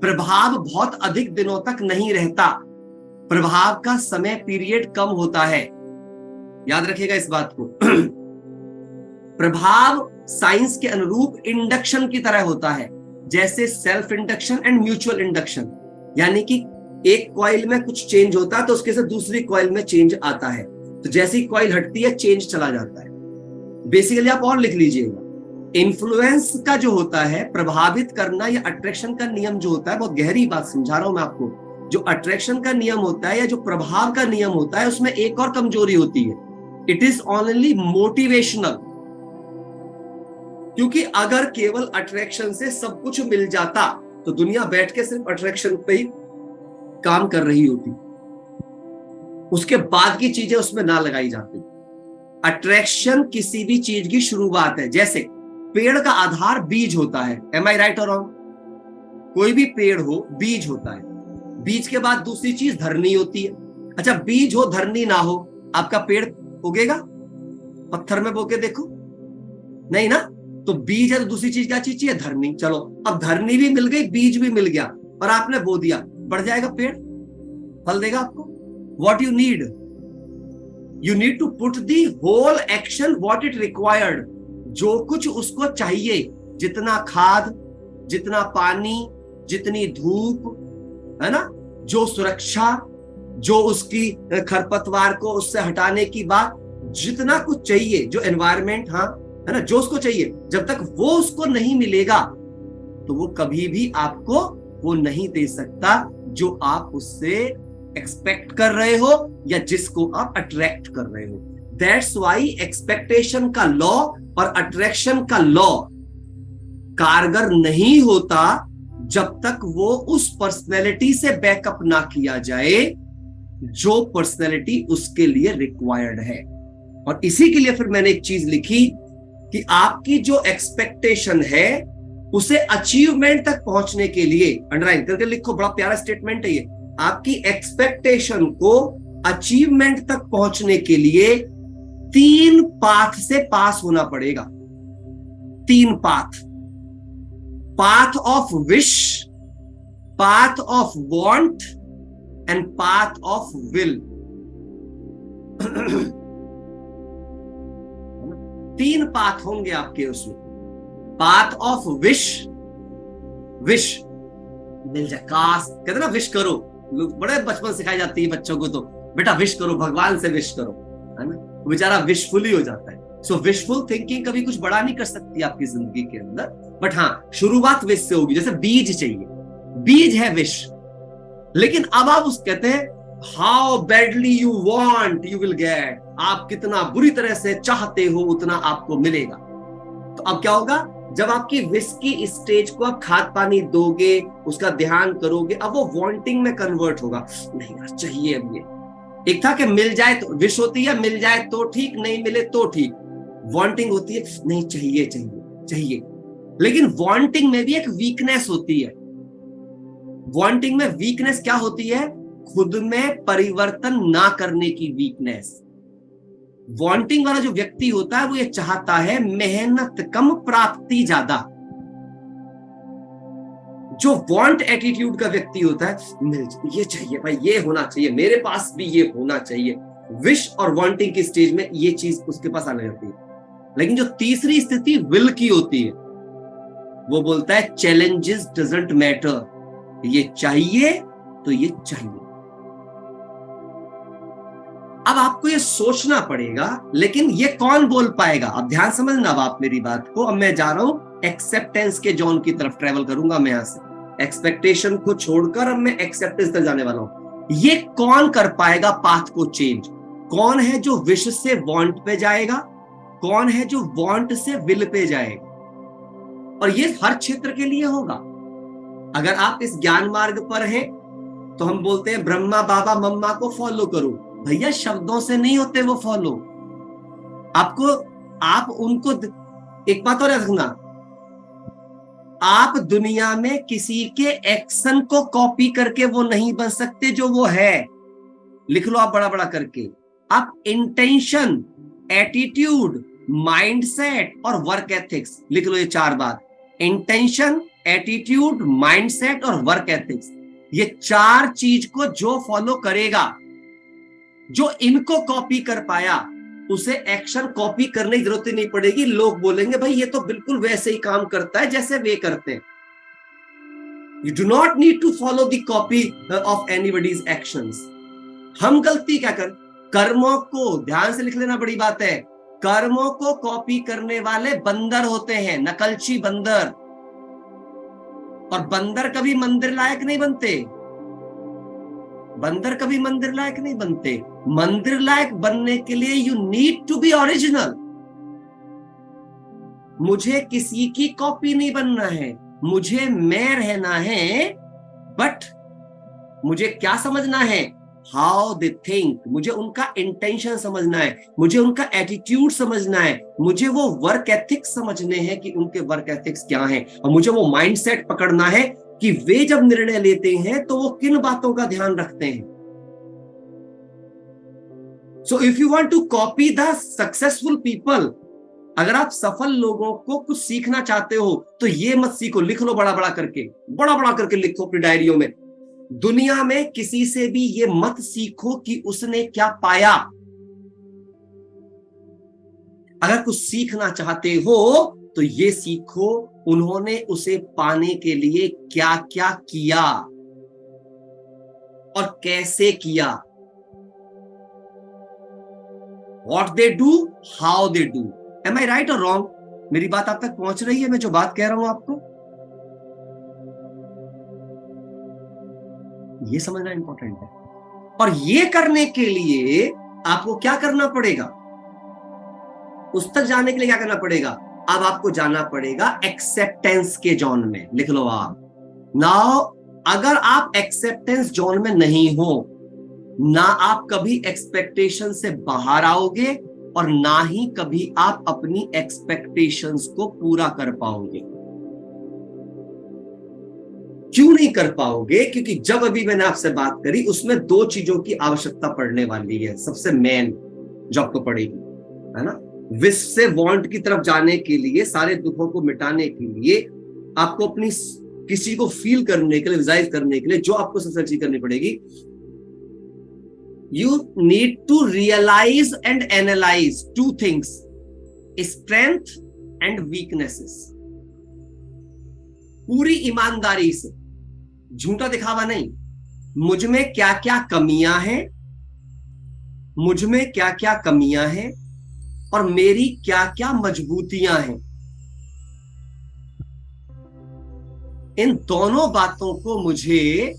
[SPEAKER 1] प्रभाव बहुत अधिक दिनों तक नहीं रहता, प्रभाव का समय पीरियड कम होता है। याद रखिएगा इस बात को। प्रभाव साइंस के अनुरूप इंडक्शन की तरह होता है, जैसे self induction and mutual induction. यानी कि एक कॉइल में कुछ चेंज होता है तो उसके से दूसरी कॉइल में चेंज आता है, तो जैसी कॉइल हटती है चेंज चला जाता है। बेसिकली आप और लिख लीजिएगा, इन्फ्लुएंस का जो होता है, प्रभावित करना, या अट्रैक्शन का नियम जो होता है, बहुत गहरी बात समझा रहा हूं मैं आपको। जो अट्रैक्शन का नियम होता है या जो प्रभाव का नियम होता है, उसमें एक और कमजोरी होती है, इट इज ओनली मोटिवेशनल। क्योंकि अगर केवल अट्रैक्शन से सब कुछ मिल जाता तो दुनिया बैठ के सिर्फ अट्रैक्शन पे ही काम कर रही होती, उसके बाद की चीजें उसमें ना लगाई जाती। अट्रैक्शन किसी भी चीज की शुरुआत है। जैसे पेड़ का आधार बीज होता है, एम आई राइट और रॉन्ग? कोई भी पेड़ हो, बीज होता है, बीज के बाद दूसरी चीज धरनी होती है। अच्छा, बीज हो धरनी ना हो, आपका पेड़ उगेगा? पत्थर में बो के देखो, नहीं ना। तो बीज है तो दूसरी चीज क्या चीज चाहिए? धरनी। चलो, अब धरनी भी मिल गई, बीज भी मिल गया और आपने बो दिया, बढ़ जाएगा पेड़, फल देगा आपको। What you need, you need to put the whole action what it required. जो कुछ उसको चाहिए, जितना खाद, जितना पानी, जितनी धूप, है ना, जो सुरक्षा, जो उसकी खरपतवार को उससे हटाने की बात, जितना कुछ चाहिए, जो एनवायरमेंट, हाँ, है ना, जो उसको चाहिए, जब तक वो उसको नहीं मिलेगा तो वो कभी भी आपको वो नहीं दे सकता जो आप उससे एक्सपेक्ट कर रहे हो या जिसको आप अट्रैक्ट कर रहे हो। दैट्स वाई एक्सपेक्टेशन का लॉ और अट्रैक्शन का लॉ कारगर नहीं होता जब तक वो उस पर्सनैलिटी से बैकअप ना किया जाए जो पर्सनैलिटी उसके लिए रिक्वायर्ड है। और इसी के लिए फिर मैंने एक चीज लिखी कि आपकी जो एक्सपेक्टेशन है उसे अचीवमेंट तक पहुंचने के लिए, अंडरलाइन करके लिखो, बड़ा प्यारा स्टेटमेंट है ये, आपकी एक्सपेक्टेशन को अचीवमेंट तक पहुंचने के लिए 3 पाथ से पास होना पड़ेगा। 3 path, path of wish, path of want and path of will. 3 path होंगे आपके उसमें। पाथ ऑफ विश, विश मिल जाए, काश, कहते ना विश करो, लोग बड़े बचपन सिखाई जाती है बच्चों को, तो बेटा विश करो, भगवान से विश करो, है ना, वो बेचारा विशफुल ही हो जाता है। सो विशफुल थिंकिंग कभी कुछ बड़ा नहीं कर सकती आपकी जिंदगी के अंदर, बट हाँ, शुरुआत विश से होगी। जैसे बीज चाहिए, बीज है विश, लेकिन अब आप उस कहते हैं how badly you want you will get. आप कितना बुरी तरह से चाहते हो उतना आपको मिलेगा। तो अब क्या होगा, जब आपकी विश की स्टेज को आप खाद पानी दोगे, उसका ध्यान करोगे, अब वो वांटिंग में कन्वर्ट होगा। नहीं यार, चाहिए अब ये। एक था कि मिल जाए तो विश होती है, मिल जाए तो ठीक, नहीं मिले तो ठीक। वांटिंग होती है, नहीं चाहिए चाहिए चाहिए। लेकिन वांटिंग में भी एक वीकनेस होती है। वांटिंग में वीकनेस क्या होती है? खुद में परिवर्तन ना करने की वीकनेस। वांटिंग वाला जो व्यक्ति होता है वो ये चाहता है मेहनत कम प्राप्ति ज्यादा। जो वांट एटीट्यूड का व्यक्ति होता है, ये चाहिए भाई, ये होना चाहिए, मेरे पास भी ये होना चाहिए, विश और वांटिंग की स्टेज में ये चीज उसके पास आने लगती है। लेकिन जो तीसरी स्थिति विल की होती है, वो बोलता है चैलेंजेस डजंट मैटर, ये चाहिए तो ये चाहिए। अब आपको ये सोचना पड़ेगा, लेकिन ये कौन बोल पाएगा? अब ध्यान समझना अब आप मेरी बात को। अब मैं जा रहा हूं एक्सेप्टेंस के जोन की तरफ, ट्रेवल करूंगा मैं यहां से, एक्सपेक्टेशन को छोड़कर अब मैं एक्सेप्टेंस तक जाने वाला हूं। ये कौन कर पाएगा पाथ को चेंज? कौन है जो विश से वांट पे जाएगा? कौन है जो वांट से विल पे जाएगा? और ये हर क्षेत्र के लिए होगा। अगर आप इस ज्ञान मार्ग पर हैं तो हम बोलते हैं ब्रह्मा बाबा मम्मा को फॉलो करो। भैया शब्दों से नहीं होते वो फॉलो। आपको, आप उनको, एक बात और रखना, आप दुनिया में किसी के एक्शन को कॉपी करके वो नहीं बन सकते जो वो है। लिख लो आप बड़ा बड़ा करके। आप इंटेंशन, एटीट्यूड, माइंडसेट और वर्क एथिक्स लिख लो, ये 4 बात। इंटेंशन, एटीट्यूड, माइंडसेट और वर्क एथिक्स, ये 4 चीज को जो फॉलो करेगा, जो इनको कॉपी कर पाया, उसे एक्शन कॉपी करने की जरूरत ही नहीं पड़ेगी। लोग बोलेंगे भाई ये तो बिल्कुल वैसे ही काम करता है जैसे वे करते हैं। You do not need to follow the copy of anybody's actions. हम गलती क्या कर, कर्मों को ध्यान से लिख लेना, बड़ी बात है, कर्मों को कॉपी करने वाले बंदर होते हैं, नकलची बंदर। और बंदर कभी मंदिर लायक नहीं बनते। बंदर कभी मंदिर लायक नहीं बनते। मंदिर लायक बनने के लिए you need to be original. मुझे किसी की कॉपी नहीं बनना है, मुझे मैं रहना है। बट मुझे क्या समझना है? How they think. मुझे उनका इंटेंशन समझना है, मुझे उनका एटीट्यूड समझना है, मुझे वो वर्क एथिक्स समझने हैं कि उनके वर्क एथिक्स क्या हैं, और मुझे वो माइंडसेट पकड़ना है कि वे जब निर्णय लेते हैं तो वो किन बातों का ध्यान रखते हैं। So if you want to copy the successful people, अगर आप सफल लोगों को कुछ सीखना चाहते हो तो ये मत सीखो। लिख लो बड़ा बड़ा करके लिखो अपनी डायरियों में। दुनिया में किसी से भी ये मत सीखो कि उसने क्या पाया। अगर कुछ सीखना चाहते हो तो ये सीखो उन्होंने उसे पाने के लिए क्या क्या किया और कैसे किया। What they do, how they do. Am I right or wrong? मेरी बात आप तक पहुंच रही है? मैं जो बात कह रहा हूं आपको ये समझना इंपॉर्टेंट है। और ये करने के लिए आपको क्या करना पड़ेगा? उस तक जाने के लिए क्या करना पड़ेगा? अब आपको जाना पड़ेगा एक्सेप्टेंस के जोन में। लिख लो आप। नाउ अगर आप एक्सेप्टेंस जोन में नहीं हो, ना आप कभी एक्सपेक्टेशन से बाहर आओगे और ना ही कभी आप अपनी एक्सपेक्टेशंस को पूरा कर पाओगे। क्यों नहीं कर पाओगे? क्योंकि जब अभी मैंने आपसे बात करी उसमें 2 चीजों की आवश्यकता पड़ने वाली है। सबसे मेन जो आपको पड़ेगी, है ना, विश से वांट की तरफ जाने के लिए, सारे दुखों को मिटाने के लिए, आपको अपनी किसी को फील करने के लिए, विजुअलाइज करने के लिए जो आपको सबसे चीज करनी पड़ेगी, you need to realize and analyze 2 things, strength and weaknesses। पूरी ईमानदारी से, झूठा दिखावा नहीं, मुझ में क्या क्या कमियां हैं, मुझ में क्या क्या कमियां हैं और मेरी क्या क्या मजबूतियां हैं। इन दोनों बातों को मुझे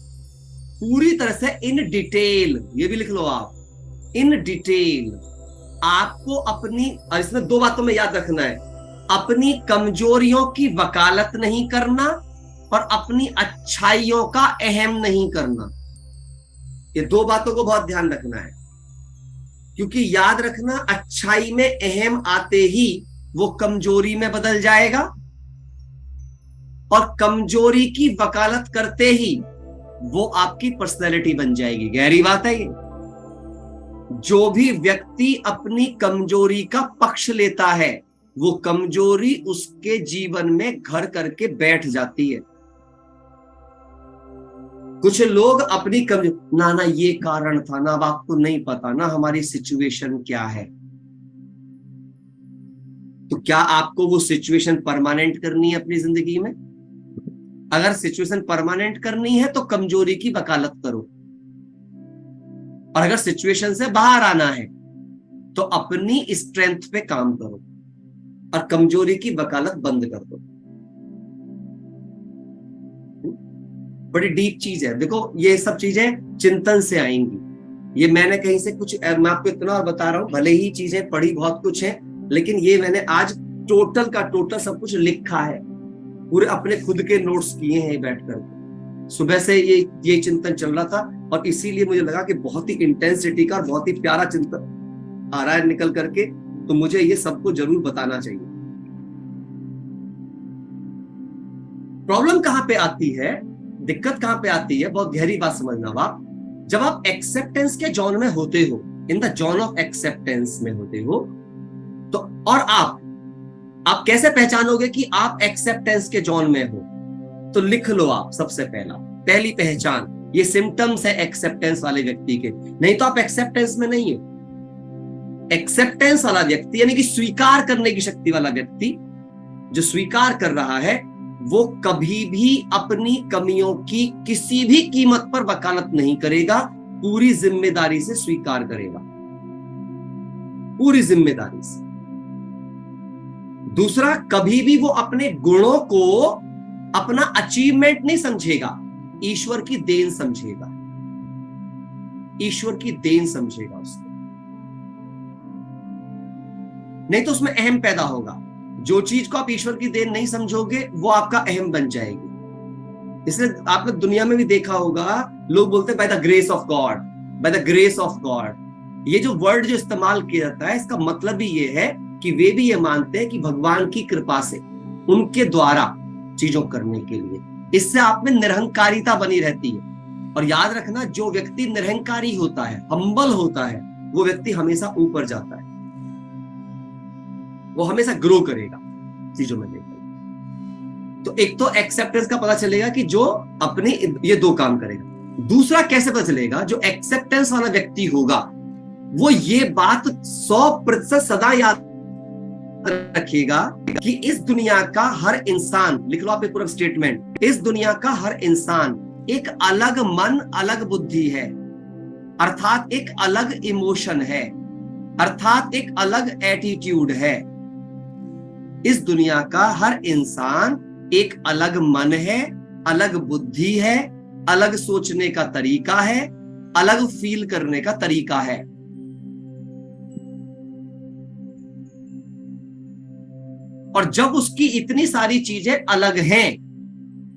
[SPEAKER 1] पूरी तरह से इन डिटेल, ये भी लिख लो आप, इन डिटेल आपको अपनी, और इसमें 2 बातों में याद रखना है, अपनी कमजोरियों की वकालत नहीं करना और अपनी अच्छाइयों का अहम नहीं करना। ये 2 बातों को बहुत ध्यान रखना है, क्योंकि याद रखना अच्छाई में अहम आते ही वो कमजोरी में बदल जाएगा और कमजोरी की वकालत करते ही वो आपकी पर्सनैलिटी बन जाएगी। गहरी बात है ये। जो भी व्यक्ति अपनी कमजोरी का पक्ष लेता है, वो कमजोरी उसके जीवन में घर करके बैठ जाती है। कुछ लोग अपनी ना ना ये कारण था ना, अब आपको नहीं पता ना हमारी सिचुएशन क्या है। तो क्या आपको वो सिचुएशन परमानेंट करनी है अपनी जिंदगी में? अगर सिचुएशन परमानेंट करनी है तो कमजोरी की वकालत करो, और अगर सिचुएशन से बाहर आना है तो अपनी स्ट्रेंथ पे काम करो और कमजोरी की वकालत बंद कर दो। बड़ी डीप चीज है। देखो ये सब चीजें चिंतन से आएंगी। ये मैंने कहीं से कुछ, मैं आपको इतना और बता रहा हूं, भले ही चीजें पढ़ी बहुत कुछ है, लेकिन ये मैंने आज टोटल का टोटल सब कुछ लिखा है, पूरे अपने खुद के नोट्स किए हैं बैठ कर। सुबह से ये चिंतन चल रहा था, और इसीलिए मुझे लगा कि बहुत ही इंटेंसिटी का और बहुत ही प्यारा चिंतन आ रहा है निकल करके, तो मुझे ये सबको जरूर बताना चाहिए। प्रॉब्लम कहां पे आती है, दिक्कत कहां पे आती है, बहुत गहरी बात समझना आप। जब आप एक्सेप्टेंस के जोन में होते हो, in the zone of acceptance में होते हो, तो और आप कैसे पहचानोगे कि आप एक्सेप्टेंस के जोन में हो? तो लिख लो आप, सबसे पहली पहचान, ये सिम्टम्स है एक्सेप्टेंस वाले व्यक्ति के, नहीं तो आप एक्सेप्टेंस में नहीं हो। एक्सेप्टेंस वाला व्यक्ति यानी कि स्वीकार करने की शक्ति वाला व्यक्ति, जो स्वीकार कर रहा है, वो कभी भी अपनी कमियों की किसी भी कीमत पर वकालत नहीं करेगा, पूरी जिम्मेदारी से स्वीकार करेगा, पूरी जिम्मेदारी से। दूसरा, कभी भी वो अपने गुणों को अपना अचीवमेंट नहीं समझेगा, ईश्वर की देन समझेगा, ईश्वर की देन समझेगा उसको, नहीं तो उसमें अहम पैदा होगा। जो चीज को आप ईश्वर की देन नहीं समझोगे वो आपका अहम बन जाएगी। इसलिए आपने दुनिया में भी देखा होगा, लोग बोलते हैं by the grace of God, by the grace of God. ये जो वर्ड जो इस्तेमाल किया जाता है, इसका मतलब भी ये है कि वे भी ये मानते हैं कि भगवान की कृपा से, उनके द्वारा चीजों करने के लिए। इससे आप में निरहंकारिता बनी रहती है। और याद रखना, जो व्यक्ति निरहंकारी होता है, हम्बल होता है, वो व्यक्ति हमेशा ऊपर जाता है, वो हमेशा ग्रो करेगा चीजों में देखा। तो एक तो एक्सेप्टेंस का पता चलेगा कि जो अपने ये दो काम करेगा। दूसरा कैसे पता चलेगा? जो एक्सेप्टेंस वाला व्यक्ति होगा वो ये बात 100% सदा याद रखिएगा कि इस दुनिया का हर इंसान, लिख लो आप एक पूरा स्टेटमेंट, इस दुनिया का हर इंसान एक अलग मन, अलग बुद्धि है, अर्थात एक अलग इमोशन है, अर्थात एक अलग एटीट्यूड है। इस दुनिया का हर इंसान एक अलग मन है, अलग बुद्धि है, अलग सोचने का तरीका है, अलग फील करने का तरीका है। और जब उसकी इतनी सारी चीजें अलग हैं,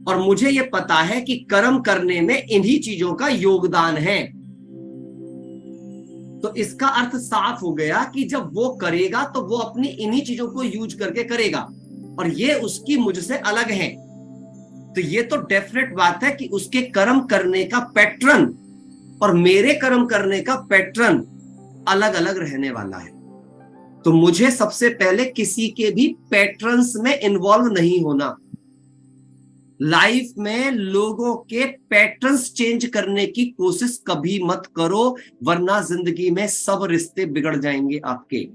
[SPEAKER 1] और मुझे यह पता है कि कर्म करने में इन्हीं चीजों का योगदान है, तो इसका अर्थ साफ हो गया कि जब वो करेगा तो वो अपनी इन्हीं चीजों को यूज करके करेगा, और ये उसकी मुझसे अलग है। तो ये तो डेफिनेट बात है कि उसके कर्म करने का पैटर्न और मेरे कर्म करने का पैटर्न अलग अलग रहने वाला है। तो मुझे सबसे पहले किसी के भी पैटर्न्स में इन्वॉल्व नहीं होना। लाइफ में लोगों के पैटर्न्स चेंज करने की कोशिश कभी मत करो, वरना जिंदगी में सब रिश्ते बिगड़ जाएंगे आपके।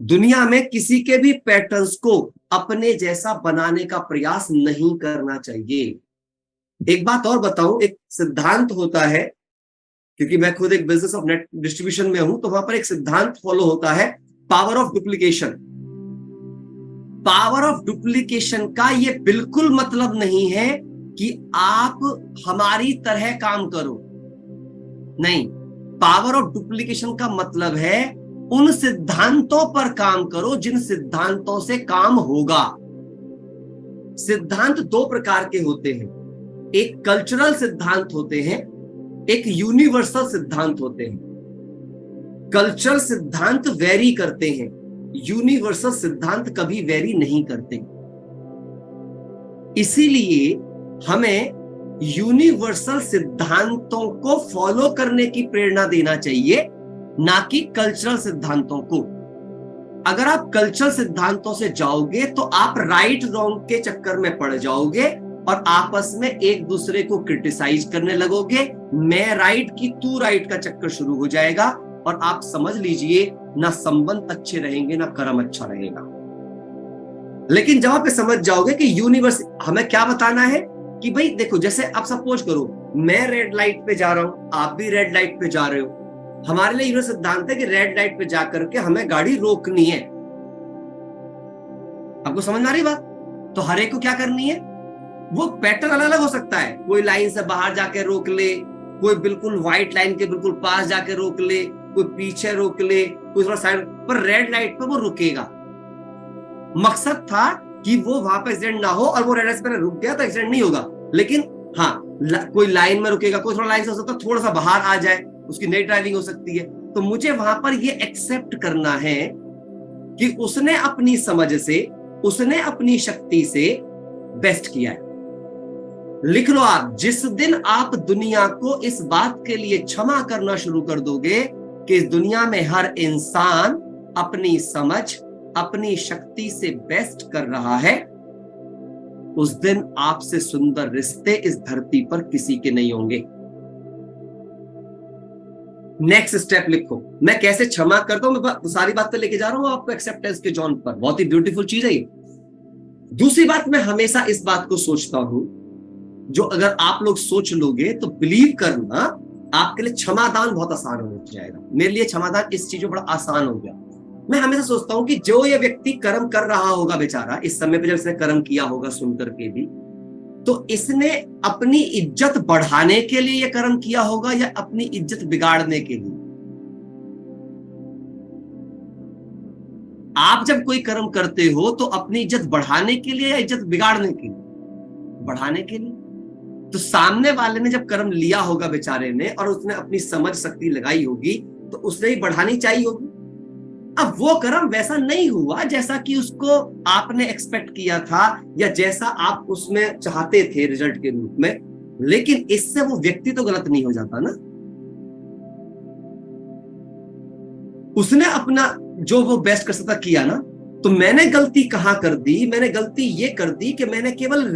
[SPEAKER 1] दुनिया में किसी के भी पैटर्न्स को अपने जैसा बनाने का प्रयास नहीं करना चाहिए। एक बात और बताऊं, एक सिद्धांत होता है, क्योंकि मैं खुद एक बिजनेस ऑफ नेट डिस्ट्रीब्यूशन में हूं, तो वहां पर एक सिद्धांत फॉलो होता है, power of duplication. Power of duplication का ये बिल्कुल मतलब नहीं है कि आप हमारी तरह काम करो, नहीं। पावर ऑफ डुप्लीकेशन का मतलब है उन सिद्धांतों पर काम करो जिन सिद्धांतों से काम होगा। सिद्धांत दो प्रकार के होते हैं, एक कल्चरल सिद्धांत होते हैं, एक यूनिवर्सल सिद्धांत होते हैं। कल्चरल सिद्धांत वेरी करते हैं, यूनिवर्सल सिद्धांत कभी वेरी नहीं करते। इसीलिए हमें यूनिवर्सल सिद्धांतों को फॉलो करने की प्रेरणा देना चाहिए, ना कि कल्चरल सिद्धांतों को। अगर आप कल्चरल सिद्धांतों से जाओगे तो आप राइट रॉन्ग के चक्कर में पड़ जाओगे और आपस में एक दूसरे को क्रिटिसाइज करने लगोगे। मैं राइट की तू राइट का चक्कर शुरू हो जाएगा और आप समझ लीजिए ना संबंध अच्छे रहेंगे ना कर्म अच्छा रहेगा। लेकिन जब आप समझ जाओगे कि यूनिवर्स हमें क्या बताना है कि भाई देखो, जैसे आप सपोज करो मैं रेड लाइट पे जा रहा हूं, आप भी रेड लाइट पे जा रहे हो, हमारे लिए यूनिवर्स सिद्धांत है कि रेड लाइट पे जाकर के हमें गाड़ी रोकनी है। आपको समझ में आ रही बात? तो हर एक को क्या करनी है, वो पैटर्न अलग अलग हो सकता है। कोई लाइन से बाहर जाके रोक ले, कोई बिल्कुल व्हाइट लाइन के बिल्कुल पास जाके रोक ले, कोई पीछे रोक ले, कोई थोड़ा साइड पर। रेड लाइट पे वो रुकेगा। मकसद था कि वो वहां पे एक्सीडेंट ना हो, और वो रेड लाइट पे रुक गया तो एक्सीडेंट नहीं होगा। लेकिन हाँ, कोई लाइन में रुकेगा, कोई थोड़ा लाइन से हो सकता है थोड़ा सा बाहर आ जाए, उसकी नई ड्राइविंग हो सकती है। तो मुझे वहां पर ये एक्सेप्ट करना है कि उसने अपनी समझ से, उसने अपनी शक्ति से बेस्ट किया है। लिख लो आप, जिस दिन आप दुनिया को इस बात के लिए क्षमा करना शुरू कर दोगे कि इस दुनिया में हर इंसान अपनी समझ, अपनी शक्ति से बेस्ट कर रहा है, उस दिन आपसे सुंदर रिश्ते इस धरती पर किसी के नहीं होंगे। नेक्स्ट स्टेप लिखो, मैं कैसे क्षमा करता हूं। मैं सारी बातें लेके जा रहा हूं आपको एक्सेप्टेंस के जॉन पर। बहुत ही ब्यूटीफुल चीज है ये। दूसरी बात, मैं हमेशा इस बात को सोचता हूं, जो अगर आप लोग सोच लोगे तो बिलीव करना, आपके लिए क्षमादान बहुत आसान हो जाएगा। मेरे लिए क्षमादान इस चीज में बड़ा आसान हो गया। मैं हमेशा सोचता हूं कि जो ये व्यक्ति कर्म कर रहा होगा बेचारा, इस समय पे जब इसने कर्म किया होगा सुनकर के भी, तो इसने अपनी इज्जत बढ़ाने के लिए ये कर्म किया होगा या अपनी इज्जत बिगाड़ने के लिए। आप जब कोई कर्म करते हो तो अपनी इज्जत बढ़ाने के लिए या इज्जत बिगाड़ने के लिए? बढ़ाने के लिए। तो सामने वाले ने जब कर्म लिया होगा बेचारे ने, और उसने अपनी समझ शक्ति लगाई होगी, तो उसने ही बढ़ानी चाहिए होगी। अब वो कर्म वैसा नहीं हुआ जैसा कि उसको आपने एक्सपेक्ट किया था या जैसा आप उसमें चाहते थे रिजल्ट के रूप में, लेकिन इससे वो व्यक्ति तो गलत नहीं हो जाता ना। उसने अपना जो वो बेस्ट कर सकता किया ना। तो मैंने गलती कहां कर दी? मैंने गलती ये कर दी कि मैंने केवल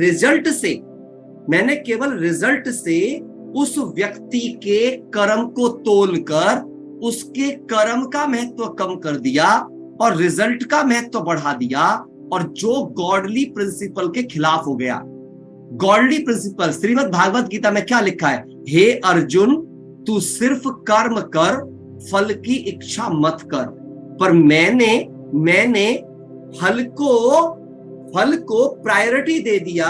[SPEAKER 1] रिजल्ट से उस व्यक्ति के कर्म को तोलकर उसके कर्म का महत्व कम कर दिया और रिजल्ट का महत्व बढ़ा दिया, और जो गॉडली प्रिंसिपल के खिलाफ हो गया। गॉडली प्रिंसिपल श्रीमद् भागवत गीता में क्या लिखा है? हे अर्जुन, तू सिर्फ कर्म कर, फल की इच्छा मत कर। पर मैंने फल को प्रायोरिटी दे दिया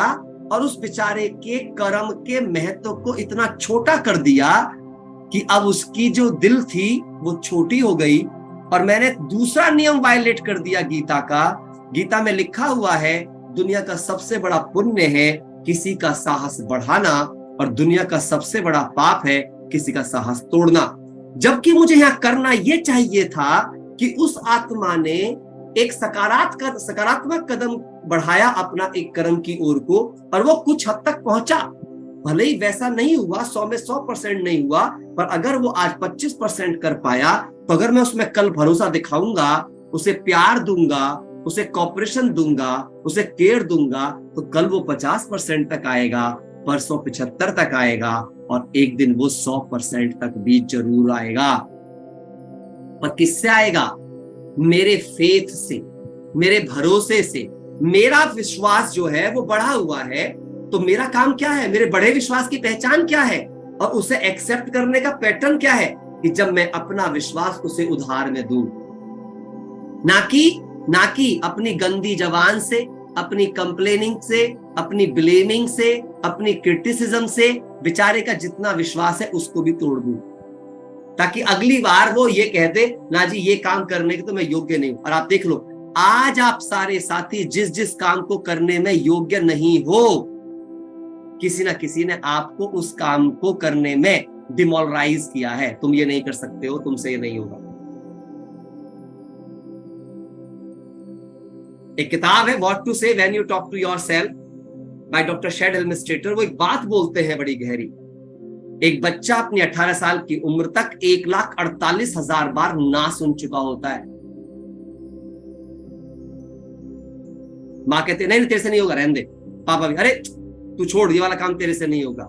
[SPEAKER 1] और उस बेचारे के कर्म के महत्व को इतना छोटा कर दिया कि अब उसकी जो दिल थी वो छोटी हो गई। और मैंने दूसरा नियम वायलेट कर दिया गीता का। गीता में लिखा हुआ है, दुनिया का सबसे बड़ा पुण्य है किसी का साहस बढ़ाना, और दुनिया का सबसे बड़ा पाप है किसी का साहस तोड़ना। जबकि मुझे यहाँ करना यह चाहिए था कि उस आत्मा ने एक सकारात्मक कदम बढ़ाया अपना एक कर्म की ओर को, और वो कुछ हद तक पहुंचा। भले ही वैसा नहीं हुआ, 100 में 100% नहीं हुआ, पर अगर वो आज 25% कर पाया, तो अगर मैं उसमें कल भरोसा दिखाऊंगा, उसे प्यार दूंगा, उसे कॉपरेशन दूंगा, उसे केयर दूंगा, तो कल वो 50% तक आएगा, परसों 75 तक आएगा, और एक दिन वो 100% तक भी जरूर आएगा। पर किससे आएगा? मेरे फेथ से, मेरे भरोसे से। मेरा विश्वास जो है वो बढ़ा हुआ है, तो मेरा काम क्या है? मेरे बड़े विश्वास की पहचान क्या है और उसे एक्सेप्ट करने का पैटर्न क्या है? कि जब मैं अपना विश्वास उसे उधार में दूं, ना कि अपनी गंदी जबान से, अपनी कंप्लेनिंग से, अपनी ब्लेमिंग से, अपनी क्रिटिसिज्म से बेचारे का जितना विश्वास है उसको भी तोड़ दूं, ताकि अगली बार वो ये कहते ना जी ये काम करने के तो मैं योग्य नहीं हूं। और आप देख लो, आज आप सारे साथी जिस काम को करने में योग्य नहीं हो, किसी ना किसी ने आपको उस काम को करने में डिमोरलाइज किया है। तुम ये नहीं कर सकते हो, तुमसे ये नहीं होगा। एक किताब है what to say when you talk to yourself, by doctor Shad Helmstetter. वो एक बात बोलते हैं बड़ी गहरी, एक बच्चा अपनी 18 साल की उम्र तक 1,48,000 बार ना सुन चुका होता है। माँ कहते नहीं तेरे से नहीं होगा, रहने दे। पापा भी अरे तू छोड़, ये वाला काम तेरे से नहीं होगा,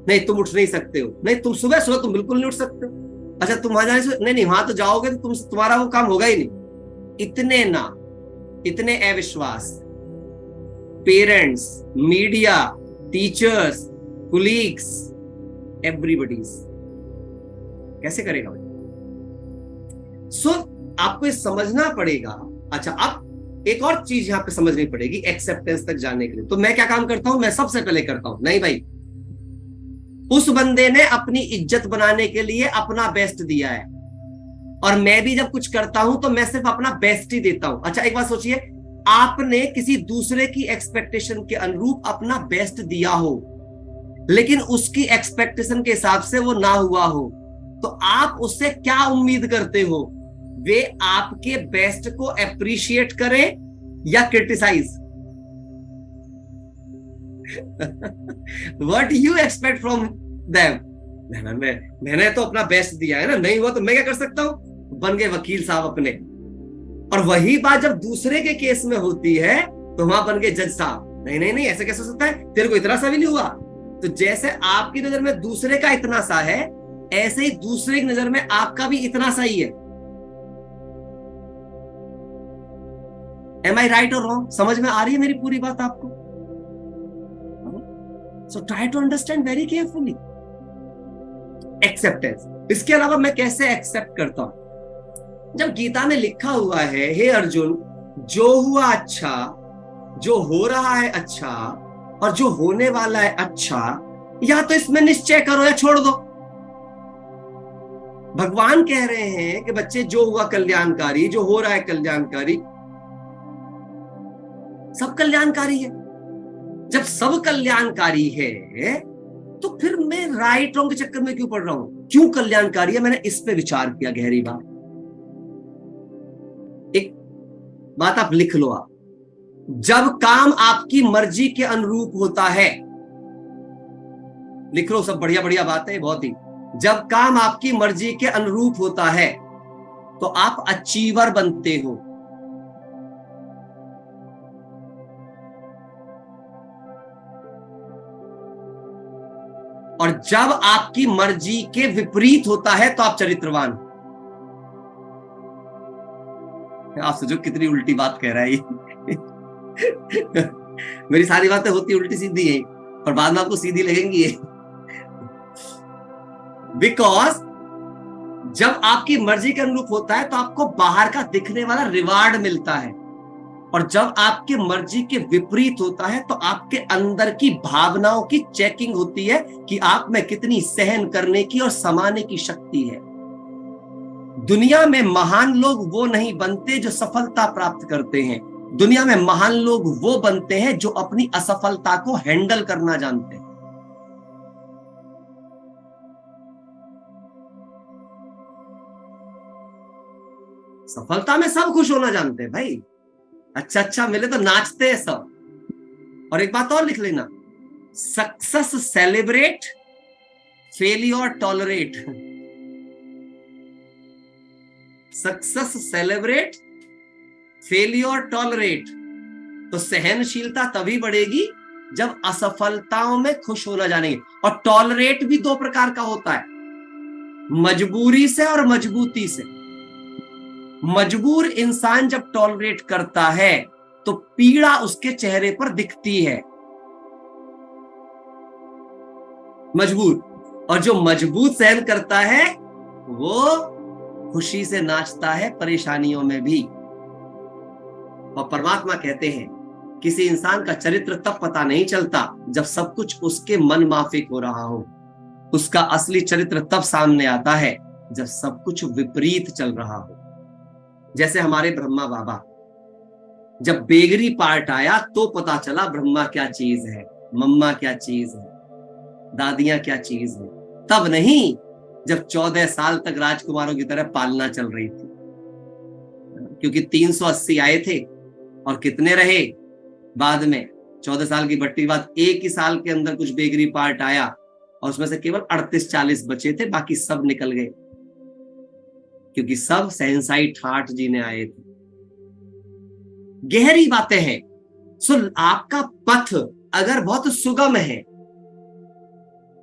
[SPEAKER 1] नहीं तुम उठ नहीं सकते हो, नहीं तुम सुबह सुबह तुम बिल्कुल नहीं उठ सकते हो, अच्छा तुम वहां जाने से नहीं वहां तो जाओगे तो तुम्हारा वो काम होगा ही नहीं। इतने ना, इतने अविश्वास parents, media, teachers, colleagues, everybody's कैसे करेगा भाई? सो आपको समझना पड़ेगा। अच्छा अब एक और चीज यहां पे समझनी पड़ेगी एक्सेप्टेंस तक जाने के लिए। तो मैं क्या काम करता हूं? मैं सबसे पहले करता हूं नहीं भाई, उस बंदे ने अपनी इज्जत बनाने के लिए अपना बेस्ट दिया है, और मैं भी जब कुछ करता हूं तो मैं सिर्फ अपना बेस्ट ही देता हूं। अच्छा एक बात सोचिए, आपने किसी दूसरे की एक्सपेक्टेशन के अनुरूप अपना बेस्ट दिया हो, लेकिन उसकी एक्सपेक्टेशन के हिसाब से वो ना हुआ हो, तो आप उससे क्या उम्मीद करते हो? वे आपके बेस्ट को अप्रिशिएट करें या criticise? What you expect from them? मैंने तो अपना बेस्ट दिया है ना, नहीं हुआ तो मैं क्या कर सकता हूं? बन गए वकील साहब अपने। और वही बात जब दूसरे के केस में होती है तो वहां बन गए जज साहब, नहीं नहीं नहीं ऐसे कैसे हो सकता है, तेरे को इतना सा भी नहीं हुआ। तो जैसे आपकी नजर में दूसरे का इतना सा है, ऐसे ही दूसरे की नजर में आपका भी इतना सा ही है। Am I right or wrong? समझ में आ रही है मेरी पूरी बात आपको? So try to understand very carefully. Acceptance. इसके अलावा मैं कैसे एक्सेप्ट करता हूं? जब गीता में लिखा हुआ है, हे अर्जुन, जो हुआ अच्छा, जो हो रहा है अच्छा, और जो होने वाला है अच्छा, या तो इसमें निश्चय करो या छोड़ दो। भगवान कह रहे हैं कि बच्चे जो हुआ कल्याणकारी, जो हो रहा है कल्याणकारी, सब कल्याणकारी है। जब सब कल्याणकारी है तो फिर मैं राइट रॉन्ग के चक्कर में क्यों पड़ रहा हूं? क्यों कल्याणकारी है? मैंने इस पे विचार किया, गहरी बात। एक बात आप लिख लो, आप जब काम आपकी मर्जी के अनुरूप होता है, लिख लो सब, बढ़िया बढ़िया बात है बहुत ही। जब काम आपकी मर्जी के अनुरूप होता है तो आप अचीवर बनते हो। और जब आपकी मर्जी के विपरीत होता है तो आप चरित्रवान। आप सोचो कितनी उल्टी बात कह रहा है ये। मेरी सारी बातें होती उल्टी सीधी है, और बाद में आपको सीधी लगेंगी ये। बिकॉज जब आपकी मर्जी के अनुरूप होता है तो आपको बाहर का दिखने वाला रिवार्ड मिलता है, और जब आपके मर्जी के विपरीत होता है तो आपके अंदर की भावनाओं की चेकिंग होती है कि आप में कितनी सहन करने की और समाने की शक्ति है। दुनिया में महान लोग वो नहीं बनते जो सफलता प्राप्त करते हैं, दुनिया में महान लोग वो बनते हैं जो अपनी असफलता को हैंडल करना जानते हैं। सफलता में सब खुश होना जानते हैं भाई, अच्छा अच्छा मिले तो नाचते हैं सब। और एक बात और लिख लेना, success celebrate, failure tolerate. Success celebrate, failure tolerate. तो सहनशीलता तभी बढ़ेगी जब असफलताओं में खुश होना जानेंगे। और टॉलरेट भी दो प्रकार का होता है, मजबूरी से और मजबूती से। मजबूर इंसान जब टॉलरेट करता है तो पीड़ा उसके चेहरे पर दिखती है, मजबूर। और जो मजबूत सहन करता है वो खुशी से नाचता है परेशानियों में भी। और परमात्मा कहते हैं किसी इंसान का चरित्र तब पता नहीं चलता जब सब कुछ उसके मन माफिक हो रहा हो, उसका असली चरित्र तब सामने आता है जब सब कुछ विपरीत चल रहा हो। जैसे हमारे ब्रह्मा बाबा, जब बेगरी पार्ट आया तो पता चला ब्रह्मा क्या चीज है, मम्मा क्या चीज है, दादियां क्या चीज है। तब नहीं जब 14 साल तक राजकुमारों की तरह पालना चल रही थी, क्योंकि 380 आए थे और कितने रहे बाद में, 14 साल की भट्टी के बाद एक ही साल के अंदर कुछ बेगरी पार्ट आया और उसमें से केवल 38-40 बचे थे, बाकी सब निकल गए, क्योंकि सब सहनसाई ठाठ जीने आए थे। गहरी बातें हैं। सो आपका पथ अगर बहुत सुगम है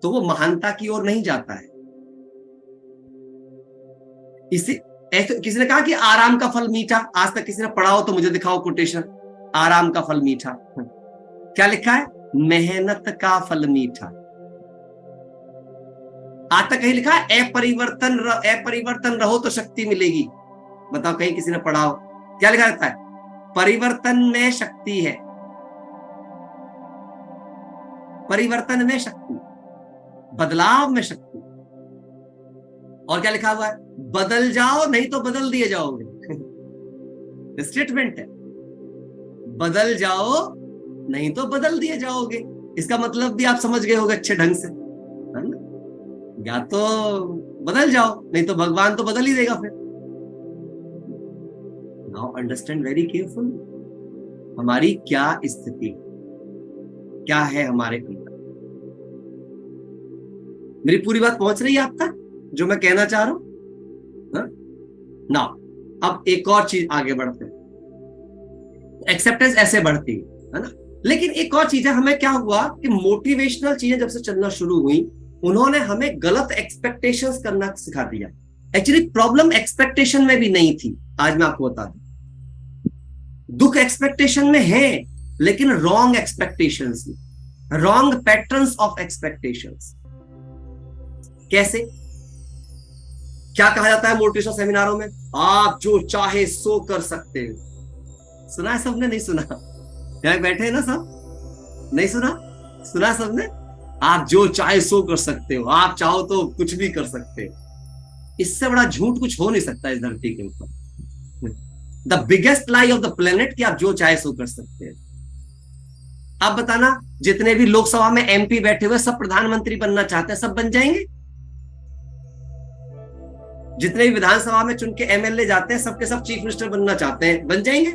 [SPEAKER 1] तो वो महानता की ओर नहीं जाता है। इसी किसी ने कहा कि आराम का फल मीठा, आज तक किसी ने पढ़ा हो तो मुझे दिखाओ कोटेशन, आराम का फल मीठा। क्या लिखा है? मेहनत का फल मीठा। आज तक कहीं लिखा है अपरिवर्तन रहो तो शक्ति मिलेगी? बताओ कहीं किसी ने पढ़ा हो? क्या लिखा रहता है? परिवर्तन में शक्ति है, परिवर्तन में शक्ति, बदलाव में शक्ति। और क्या लिखा हुआ है? बदल जाओ नहीं तो बदल दिए जाओगे। स्टेटमेंट है, बदल जाओ नहीं तो बदल दिए जाओगे। इसका मतलब भी आप समझ गए होगे अच्छे ढंग से, है ना? या तो बदल जाओ नहीं तो भगवान तो बदल ही देगा फिर। नाउ अंडरस्टैंड वेरी केयरफुल, हमारी क्या स्थिति, क्या है हमारे अंदर। मेरी पूरी बात पहुंच रही है आप तक, जो मैं कहना चाह रहा हूं? नाउ अब एक और चीज आगे बढ़ते हैं। एक्सेप्टेंस ऐसे बढ़ती है ना, लेकिन एक और चीज है, हमें क्या हुआ कि मोटिवेशनल चीजें जब से चलना शुरू हुई, उन्होंने हमें गलत एक्सपेक्टेशंस करना सिखा दिया। एक्चुअली प्रॉब्लम एक्सपेक्टेशन में भी नहीं थी, आज मैं आपको बता दूं। दुख एक्सपेक्टेशन में है, लेकिन wrong expectations, wrong patterns of expectations. कैसे? क्या कहा जाता है मोटिवेशनल सेमिनारों में? आप जो चाहे सो कर सकते हो। सुना है सबने? नहीं सुना? क्या बैठे हैं ना सब? नहीं सुना? सुना सबने? आप जो चाहे सो कर सकते हो, आप चाहो तो कुछ भी कर सकते हो। इससे बड़ा झूठ कुछ हो नहीं सकता इस धरती के ऊपर। The biggest lie of the planet कि आप जो चाहे सो कर सकते हैं। आप बताना, जितने भी लोकसभा में एमपी बैठे हुए सब प्रधानमंत्री बनना चाहते हैं, सब बन जाएंगे? जितने भी विधानसभा में चुन के एमएलए जाते हैं, सबके सब चीफ मिनिस्टर बनना चाहते हैं, बन जाएंगे?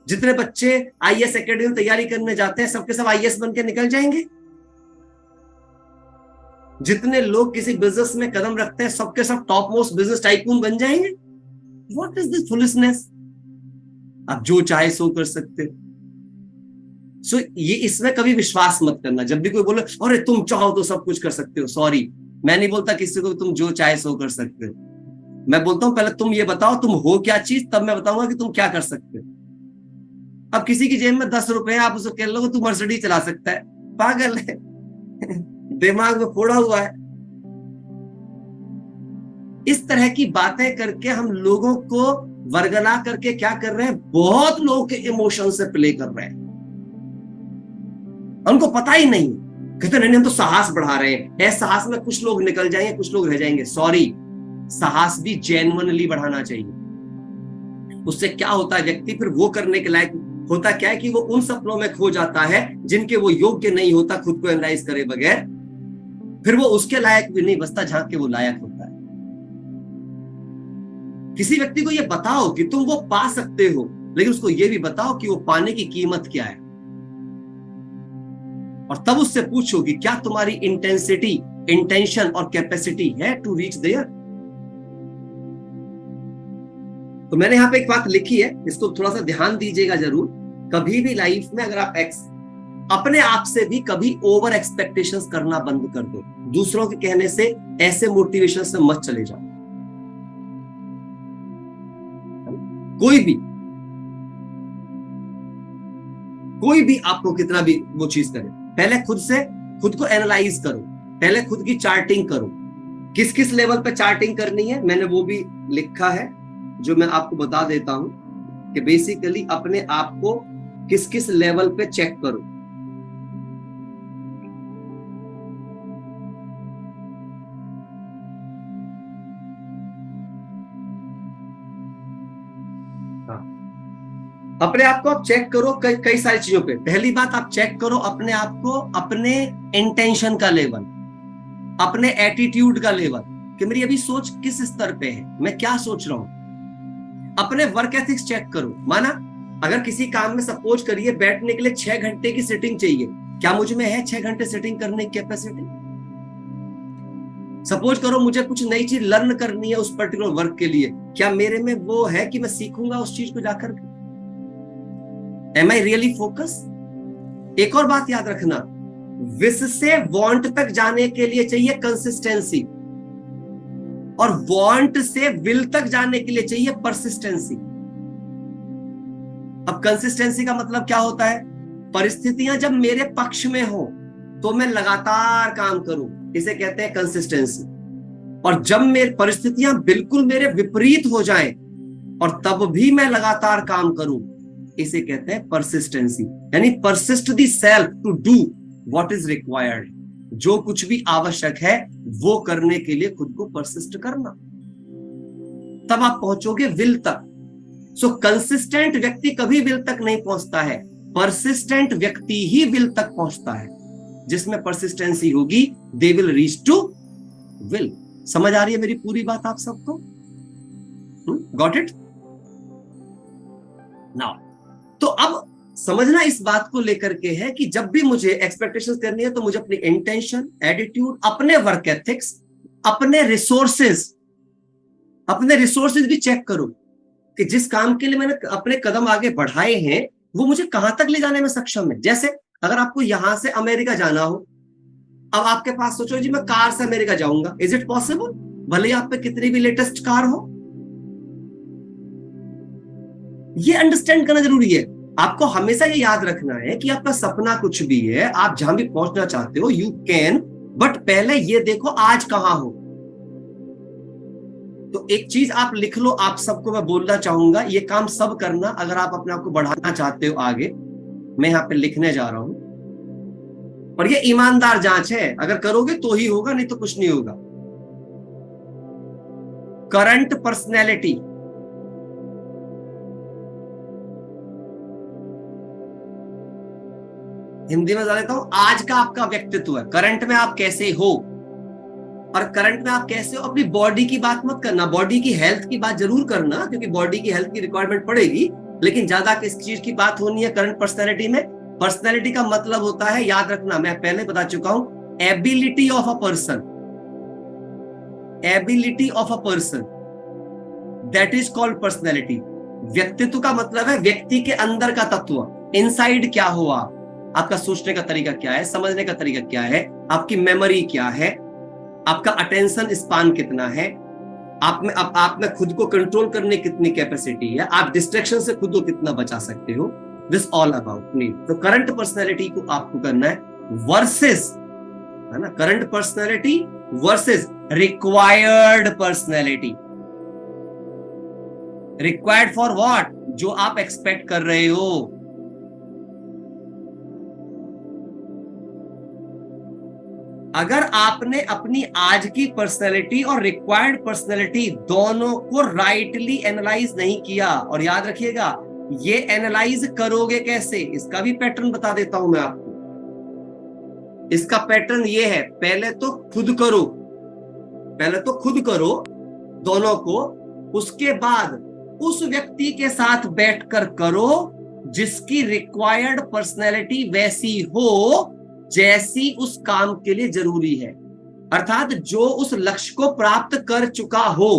[SPEAKER 1] जितने बच्चे आईएएस एकेडमी में तैयारी करने जाते हैं, सबके सब आईएएस बन के निकल जाएंगे? जितने लोग किसी बिजनेस में कदम रखते हैं, सबके सब टॉप मोस्ट बिजनेस टाइकून बन जाएंगे? What is this foolishness? आप जो चाहे सो कर सकते हो। सो ये इसमें कभी विश्वास मत करना। जब भी कोई बोले अरे तुम चाहो तो सब कुछ कर सकते हो, सॉरी, मैं नहीं बोलता किसी को तुम जो चाहे सो कर सकते हो। मैं बोलता हूं पहले तुम ये बताओ तुम हो क्या चीज, तब मैं बताऊंगा कि तुम क्या कर सकते हो। अब किसी की जेब में 10 रुपए आप उसे कह लो तू मर्सिडीज चला सकता है, पागल है। दिमाग में फोड़ा हुआ है। इस तरह की बातें करके हम लोगों को वर्गला करके क्या कर रहे हैं? बहुत लोगों के इमोशन से प्ले कर रहे हैं। उनको पता ही नहीं, कहते नहीं हम तो साहस बढ़ा रहे हैं। साहस में कुछ लोग निकल जाएंगे, कुछ लोग रह जाएंगे। सॉरी, साहस भी जेन्युइनली बढ़ाना चाहिए। उससे क्या होता है, व्यक्ति फिर वो करने के लायक होता क्या है कि वो उन सपनों में खो जाता है जिनके वो योग्य नहीं होता खुद को एनालाइज करे बगैर। फिर वो उसके लायक भी नहीं बचता जहां के वो लायक होता है। किसी व्यक्ति को ये बताओ कि तुम वो पा सकते हो, लेकिन उसको ये भी बताओ कि वो पाने की कीमत क्या है, और तब उससे पूछो कि क्या तुम्हारी इंटेंसिटी, इंटेंशन और कैपेसिटी है टू रीच देयर। तो मैंने यहां पे एक बात लिखी है, इसको थोड़ा सा ध्यान दीजिएगा जरूर। कभी भी लाइफ में अगर आप अपने आप से भी कभी ओवर एक्सपेक्टेशंस करना बंद कर दो। दूसरों के कहने से ऐसे मोटिवेशन से मत चले जाओ। कोई भी आपको कितना भी वो चीज करे, पहले खुद को एनालाइज करो, पहले खुद की चार्टिंग करो। किस किस लेवल पे चार्टिंग करनी है मैंने वो भी लिखा है, जो मैं आपको बता देता हूं कि बेसिकली अपने आप को किस किस लेवल पे चेक करो। अपने आप को आप चेक करो कई सारी चीजों पे। पहली बात, आप चेक करो अपने आप को, अपने इंटेंशन का लेवल, अपने एटीट्यूड का लेवल, कि मेरी अभी सोच किस स्तर पे है, मैं क्या सोच रहा हूं। अपने वर्क एथिक्स चेक करो। माना अगर किसी काम में सपोज करिए बैठने के लिए 6 घंटे की सिटिंग चाहिए, क्या मुझ में है 6 घंटे सिटिंग करने की कैपेसिटी? सपोज करो मुझे कुछ नई चीज लर्न करनी है उस पर्टिकुलर वर्क के लिए, क्या मेरे में वो है कि मैं सीखूंगा उस चीज को जाकर? Am I really focus? एक और बात याद रखना, विश से वांट तक जाने के लिए चाहिए कंसिस्टेंसी, और वांट से विल तक जाने के लिए चाहिए परसिस्टेंसी। अब कंसिस्टेंसी का मतलब क्या होता है? परिस्थितियां जब मेरे पक्ष में हो तो मैं लगातार काम करूं, इसे कहते हैं कंसिस्टेंसी। और जब मेरी परिस्थितियां बिल्कुल मेरे विपरीत हो जाएं और तब भी मैं लगातार काम करूं, इसे कहते हैं परसिस्टेंसी। यानी persist the self to do what is required, जो कुछ भी आवश्यक है वो करने के लिए खुद को परसिस्ट करना, तब आप पहुंचोगे विल तक। सो कंसिस्टेंट व्यक्ति कभी विल तक नहीं पहुंचता है, परसिस्टेंट व्यक्ति ही विल तक पहुंचता है। जिसमें परसिस्टेंसी होगी they will reach to will. समझ आ रही है मेरी पूरी बात आप सबको? Got it now? तो अब समझना इस बात को लेकर के है कि जब भी मुझे एक्सपेक्टेशंस करनी है तो मुझे अपनी इंटेंशन, एटीट्यूड, अपने वर्क एथिक्स, अपने रिसोर्सेज भी चेक करो कि जिस काम के लिए मैंने अपने कदम आगे बढ़ाए हैं वो मुझे कहां तक ले जाने में सक्षम है। जैसे अगर आपको यहां से अमेरिका जाना हो, अब आपके पास सोचो जी मैं कार से अमेरिका जाऊंगा, इज इट पॉसिबल? भले ही आप पे कितनी भी लेटेस्ट कार हो। ये अंडरस्टैंड करना जरूरी है। आपको हमेशा ये याद रखना है कि आपका सपना कुछ भी है, आप जहां भी पहुंचना चाहते हो यू कैन, बट पहले ये देखो आज कहां हो। तो एक चीज आप लिख लो, आप सबको मैं बोलना चाहूंगा, ये काम सब करना अगर आप अपने आप को बढ़ाना चाहते हो आगे। मैं यहां पे लिखने जा रहा हूं, और ये ईमानदार जांच है, अगर करोगे तो ही होगा, नहीं तो कुछ नहीं होगा। करंट पर्सनैलिटी, हिंदी में बता देता हूं, आज का आपका व्यक्तित्व है, करंट में आप कैसे हो। और करंट में आप कैसे हो, अपनी बॉडी की बात मत करना, बॉडी की हेल्थ की बात जरूर करना, क्योंकि बॉडी की हेल्थ की रिक्वायरमेंट पड़ेगी, लेकिन ज्यादा किस चीज की बात होनी है करंट पर्सनैलिटी में? पर्सनैलिटी का मतलब होता है, याद रखना, मैं पहले बता चुका हूं, ability of a person, ability of a person, that is called personality. व्यक्तित्व का मतलब है व्यक्ति के अंदर का तत्व, इनसाइड क्या हो आपका सोचने का तरीका क्या है, समझने का तरीका क्या है, आपकी मेमोरी क्या है, आपका अटेंशन स्पान कितना है, आप में खुद को कंट्रोल करने कितनी कैपेसिटी है, आप डिस्ट्रैक्शन से खुद को कितना बचा सकते हो, दिस ऑल अबाउट मी। तो करंट पर्सनैलिटी को आपको करना है वर्सेस, है ना, current personality versus required personality. Required for what? जो आप एक्सपेक्ट कर रहे हो। अगर आपने अपनी आज की पर्सनैलिटी और रिक्वायर्ड पर्सनैलिटी दोनों को राइटली एनालाइज नहीं किया, और याद रखिएगा ये एनालाइज करोगे कैसे, इसका भी पैटर्न बता देता हूं मैं आपको। इसका पैटर्न ये है, पहले तो खुद करो दोनों को, उसके बाद उस व्यक्ति के साथ बैठकर करो जिसकी रिक्वायर्ड पर्सनैलिटी वैसी हो जैसी उस काम के लिए जरूरी है, अर्थात जो उस लक्ष्य को प्राप्त कर चुका हो।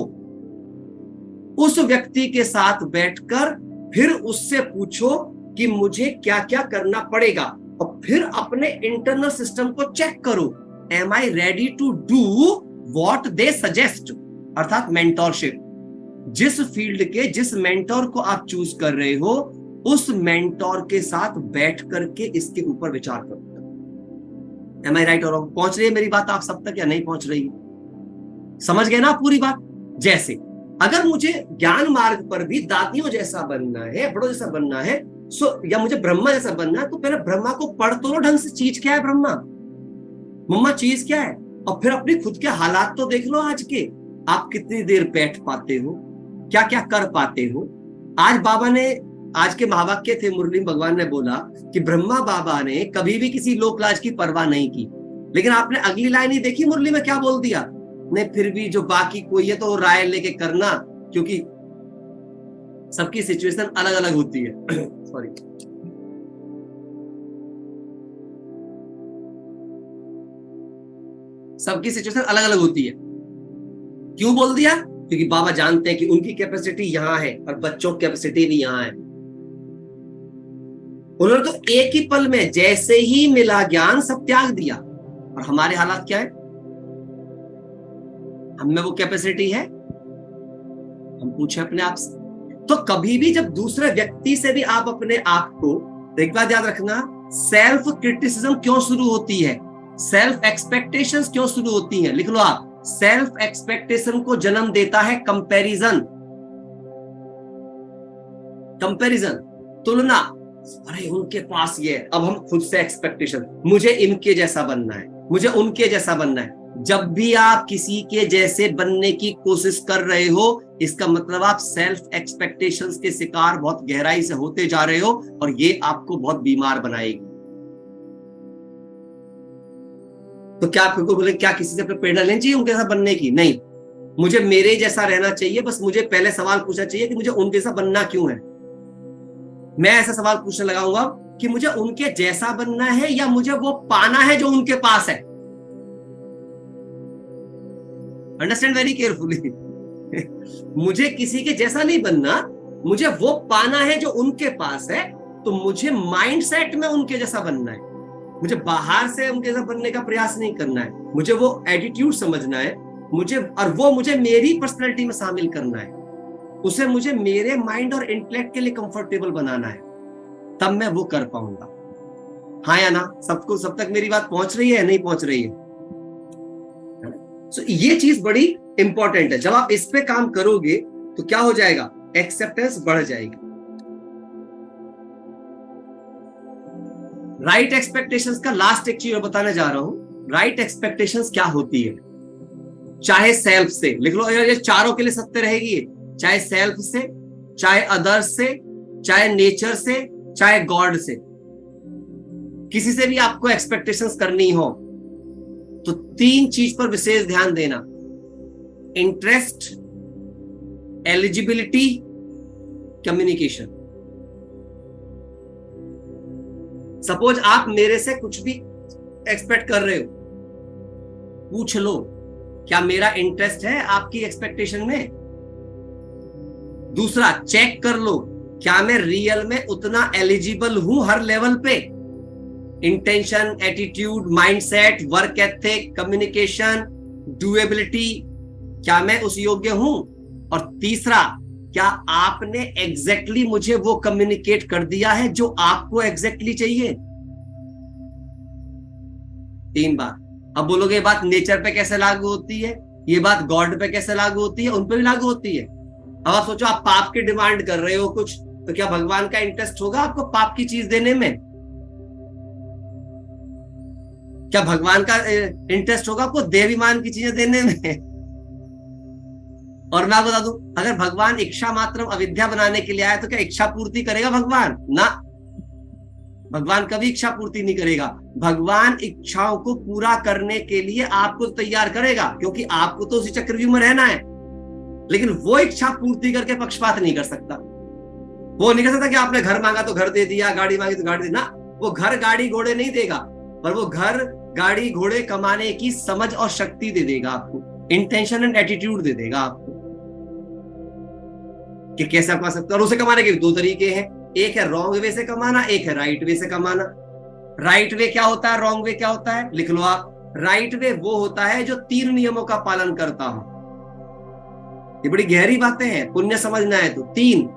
[SPEAKER 1] उस व्यक्ति के साथ बैठकर फिर उससे पूछो कि मुझे क्या क्या करना पड़ेगा, और फिर अपने इंटरनल सिस्टम को चेक करो, am I ready to do what they suggest, अर्थात मेंटोरशिप। जिस फील्ड के जिस मेंटोर को आप चूज कर रहे हो, उस मेंटोर के साथ बैठ करके इसके ऊपर विचार करो। Am I right or wrong? पहुंच रही है मेरी बात आप सब तक या नहीं पहुंच रही? समझ गए ना पूरी बात? जैसे अगर मुझे ज्ञान मार्ग पर भी दादियों जैसा बनना है, बड़ों जैसा बनना है, या मुझे ब्रह्मा जैसा बनना है, तो पहले ब्रह्मा को पढ़ तो लो ढंग से, चीज क्या है ब्रह्मा, मम्मा चीज क्या है, और फिर अपनी खुद के हालात तो देख लो आज के, आप कितनी देर बैठ पाते हो, क्या क्या कर पाते हो। आज बाबा ने, आज के महावाक्य थे, मुरली भगवान ने बोला कि ब्रह्मा बाबा ने कभी भी किसी लोक लाज की परवाह नहीं की, लेकिन आपने अगली लाइन ही देखी मुरली में क्या बोल दिया, नहीं फिर भी जो बाकी कोई है तो राय लेके करना, क्योंकि सबकी सिचुएशन अलग अलग होती है। सॉरी, सबकी सिचुएशन अलग अलग होती है। क्यों बोल दिया? क्योंकि बाबा जानते हैं कि उनकी कैपेसिटी यहां है और बच्चों की कैपेसिटी भी यहां है। उन्होंने तो एक ही पल में जैसे ही मिला ज्ञान सब त्याग दिया। और हमारे हालात क्या है? हम में वो कैपेसिटी है? हम पूछे अपने आप से। तो कभी भी जब दूसरे व्यक्ति से भी आप अपने आप को, एक बात याद रखना, सेल्फ क्रिटिसिज्म क्यों शुरू होती है, सेल्फ एक्सपेक्टेशंस क्यों शुरू होती हैं? लिख लो आप, सेल्फ एक्सपेक्टेशन को जन्म देता है कंपैरिजन। कंपैरिजन, तुलना। अरे उनके पास ये, अब हम खुद से एक्सपेक्टेशन, मुझे इनके जैसा बनना है, मुझे उनके जैसा बनना है। जब भी आप किसी के जैसे बनने की कोशिश कर रहे हो, इसका मतलब आप सेल्फ एक्सपेक्टेशंस के शिकार बहुत गहराई से होते जा रहे हो, और ये आपको बहुत बीमार बनाएगी। तो क्या आपको बोले, क्या किसी से प्रेरणा लेनी चाहिए उनके जैसा बनने की? नहीं, मुझे मेरे जैसा रहना चाहिए। बस मुझे पहले सवाल पूछना चाहिए कि मुझे उनके जैसा बनना क्यों है। मैं ऐसा सवाल पूछने लगाऊंगा कि मुझे उनके जैसा बनना है या मुझे वो पाना है जो उनके पास है। Understand very carefully. मुझे किसी के जैसा नहीं बनना, मुझे वो पाना है जो उनके पास है। तो मुझे माइंडसेट में उनके जैसा बनना है। मुझे बाहर से उनके जैसा बनने का प्रयास नहीं करना है, मुझे वो एटीट्यूड समझना है मुझे, और वो मुझे मेरी पर्सनैलिटी में शामिल करना है। उसे मुझे मेरे माइंड और इंटेलेक्ट के लिए कंफर्टेबल बनाना है, तब मैं वो कर पाऊंगा। हाँ या ना? सबको, सब तक मेरी बात पहुंच रही है, नहीं पहुंच रही है? ये चीज बड़ी इंपॉर्टेंट है। जब आप इस पे काम करोगे तो क्या हो जाएगा? एक्सेप्टेंस बढ़ जाएगी। राइट एक्सपेक्टेशंस का लास्ट एक चीज बताने जा रहा हूं। राइट एक्सपेक्टेशंस क्या होती है? चाहे सेल्फ से, लिख लो, ये चारों के लिए सत्य रहेगी। चाहे सेल्फ से, चाहे अदर्स से, चाहे नेचर से, चाहे गॉड से, किसी से भी आपको एक्सपेक्टेशंस करनी हो तो तीन चीज पर विशेष ध्यान देना: इंटरेस्ट, एलिजिबिलिटी, कम्युनिकेशन। सपोज आप मेरे से कुछ भी एक्सपेक्ट कर रहे हो, पूछ लो क्या मेरा इंटरेस्ट है आपकी एक्सपेक्टेशन में। दूसरा, चेक कर लो क्या मैं रियल में उतना एलिजिबल हूं हर लेवल पे। Intention, attitude, mindset, work ethic, communication, doability, क्या मैं उस योग्य हूं। और तीसरा, क्या आपने एग्जैक्टली मुझे वो कम्युनिकेट कर दिया है जो आपको एग्जैक्टली चाहिए। तीन बात। अब बोलोगे ये बात नेचर पे कैसे लागू होती है, ये बात गॉड पे कैसे लागू होती है? उन पे भी लागू होती है। अब आप सोचो, आप पाप की डिमांड कर रहे हो कुछ, तो क्या भगवान का इंटरेस्ट होगा आपको पाप की चीज देने में? क्या भगवान का इंटरेस्ट होगा आपको देवीमान की चीजें देने में? और मैं बता दूं, अगर भगवान इच्छा मात्र अविद्या बनाने के लिए आया तो क्या इच्छा पूर्ति करेगा भगवान? ना, भगवान कभी इच्छा पूर्ति नहीं करेगा। भगवान इच्छाओं को पूरा करने के लिए आपको तैयार करेगा, क्योंकि आपको तो उसी चक्रव्यूह में रहना है। लेकिन वो इच्छा पूर्ति करके पक्षपात नहीं कर सकता। वो नहीं कर सकता कि आपने घर मांगा तो घर दे दिया, गाड़ी मांगी तो गाड़ी दे ना। वो घर गाड़ी घोड़े नहीं देगा, पर वो घर गाड़ी घोड़े कमाने की समझ और शक्ति दे देगा आपको, इंटेंशन एंड एटीट्यूड दे देगा आपको कि कैसे कमा सकते। और उसे कमाने के दो तरीके हैं, एक है रॉन्ग वे से कमाना, एक है राइट वे से कमाना। राइट वे क्या होता है, रॉन्ग वे क्या होता है? लिख लो आप, राइट वे वो होता है जो तीन नियमों का पालन करता हो। ये बड़ी गहरी बातें हैं, पुण्य समझना है तो। तीन: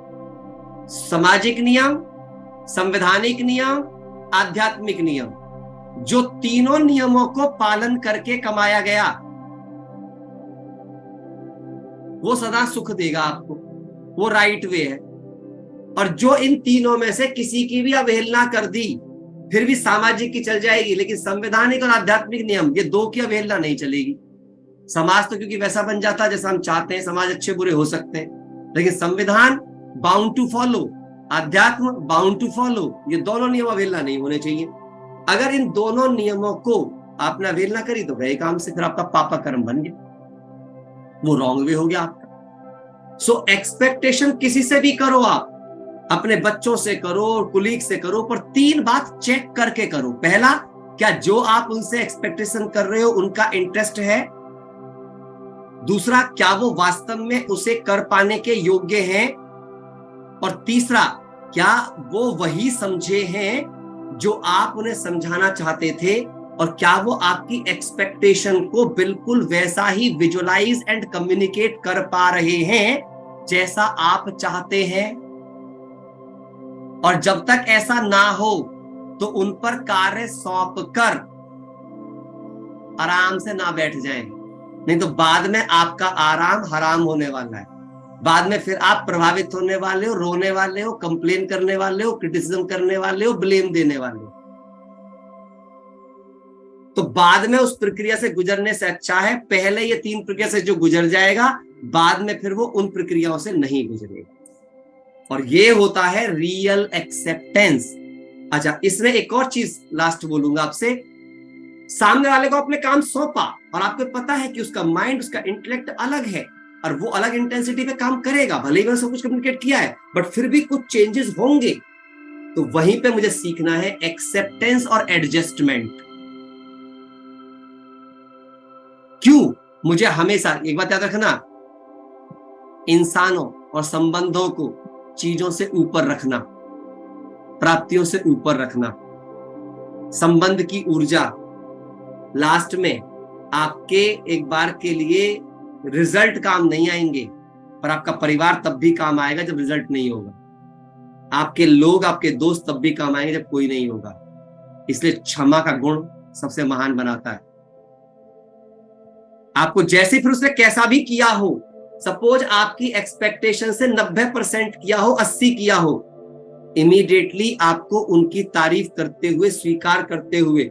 [SPEAKER 1] सामाजिक नियम, संवैधानिक नियम, आध्यात्मिक नियम। जो तीनों नियमों को पालन करके कमाया गया वो सदा सुख देगा आपको, वो राइट वे है। और जो इन तीनों में से किसी की भी अवहेलना कर दी फिर भी सामाजिक की चल जाएगी, लेकिन संवैधानिक और आध्यात्मिक नियम, ये दो की अवहेलना नहीं चलेगी। समाज तो क्योंकि वैसा बन जाता है जैसा हम चाहते हैं, समाज अच्छे बुरे हो सकते हैं, लेकिन संविधान बाउंड टू फॉलो, अध्यात्म बाउंड टू फॉलो, ये दोनों नियम अवहेलना नहीं होने चाहिए। अगर इन दोनों नियमों को आपने अवहेलना करी तो गए काम से, फिर आपका पापा कर्म बन गया, वो रॉन्ग वे हो गया आपका। सो एक्सपेक्टेशन किसी से भी करो, आप अपने बच्चों से करो, कुलीग से करो, पर 3 बात चेक करके करो। पहला, क्या जो आप उनसे एक्सपेक्टेशन कर रहे हो उनका इंटरेस्ट है? दूसरा, क्या वो वास्तव में उसे कर पाने के योग्य हैं? और तीसरा, क्या वो वही समझे हैं जो आप उन्हें समझाना चाहते थे? और क्या वो आपकी एक्सपेक्टेशन को बिल्कुल वैसा ही विजुअलाइज एंड कम्युनिकेट कर पा रहे हैं जैसा आप चाहते हैं? और जब तक ऐसा ना हो तो उन पर कार्य सौंप कर आराम से ना बैठ जाएं, नहीं तो बाद में आपका आराम हराम होने वाला है। बाद में फिर आप प्रभावित होने वाले हो, रोने वाले हो, कंप्लेन करने वाले हो, क्रिटिसिज्म करने वाले हो, ब्लेम देने वाले हो। तो बाद में उस प्रक्रिया से गुजरने से अच्छा है पहले ये 3 प्रक्रिया से जो गुजर जाएगा, बाद में फिर वो उन प्रक्रियाओं से नहीं गुजरेगा। और ये होता है रियल एक्सेप्टेंस। अच्छा, इसमें एक और चीज लास्ट बोलूंगा आपसे। सामने वाले को आपने काम सौंपा और आपको पता है कि उसका माइंड, उसका इंटेलेक्ट अलग है और वो अलग इंटेंसिटी पे काम करेगा, भले ही मैंने सब कुछ कम्युनिकेट किया है, बट फिर भी कुछ चेंजेस होंगे। तो वहीं पे मुझे सीखना है एक्सेप्टेंस और एडजस्टमेंट। क्यों? मुझे हमेशा एक बात याद रखना, इंसानों और संबंधों को चीजों से ऊपर रखना, प्राप्तियों से ऊपर रखना। संबंध की ऊर्जा लास्ट में आपके एक बार के लिए रिजल्ट काम नहीं आएंगे, पर आपका परिवार तब भी काम आएगा जब रिजल्ट नहीं होगा। आपके लोग, आपके दोस्त तब भी काम आएंगे जब कोई नहीं होगा। इसलिए क्षमा का गुण सबसे महान बनाता है। आपको जैसे फिर उसने कैसा भी किया हो, सपोज आपकी एक्सपेक्टेशन से 90% किया हो, 80 किया हो, इमीडिएटली आपको उनकी तारीफ करते हुए, स्वीकार करते हुए,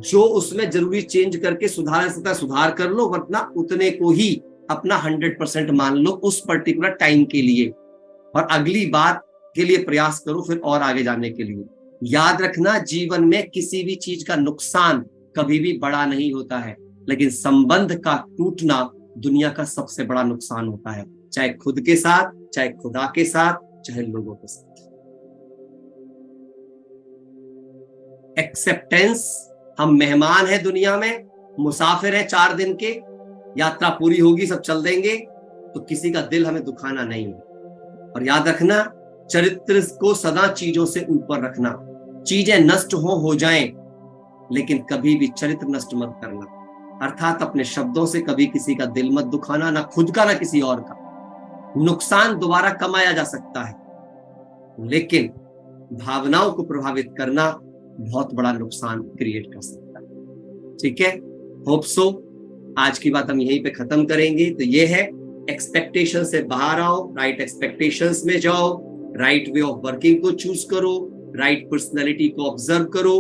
[SPEAKER 1] जो उसमें जरूरी चेंज करके सुधार सकता सुधार कर लो, वरना उतने को ही अपना 100% मान लो उस पर्टिकुलर टाइम के लिए, और अगली बार के लिए प्रयास करो फिर और आगे जाने के लिए। याद रखना, जीवन में किसी भी चीज का नुकसान कभी भी बड़ा नहीं होता है, लेकिन संबंध का टूटना दुनिया का सबसे बड़ा नुकसान होता है, चाहे खुद के साथ, चाहे खुदा के साथ, चाहे लोगों के साथ। एक्सेप्टेंस, हम मेहमान हैं दुनिया में, मुसाफिर हैं 4 दिन के, यात्रा पूरी होगी, सब चल देंगे, तो किसी का दिल हमें दुखाना नहीं है। और याद रखना, चरित्र को सदा चीजों से ऊपर रखना। चीजें नष्ट हो जाएं, लेकिन कभी भी चरित्र नष्ट मत करना। अर्थात अपने शब्दों से कभी किसी का दिल मत दुखाना, ना खुद का ना किसी और का। नुकसान दोबारा कमाया जा सकता है, लेकिन भावनाओं को प्रभावित करना बहुत बड़ा नुकसान क्रिएट कर सकता है। ठीक है, होप सो आज की बात हम यहीं पे खत्म करेंगे। तो ये है, एक्सपेक्टेशन से बाहर आओ, राइट एक्सपेक्टेशंस में जाओ, राइट वे ऑफ वर्किंग को चूज करो, राइट पर्सनैलिटी को ऑब्जर्व करो।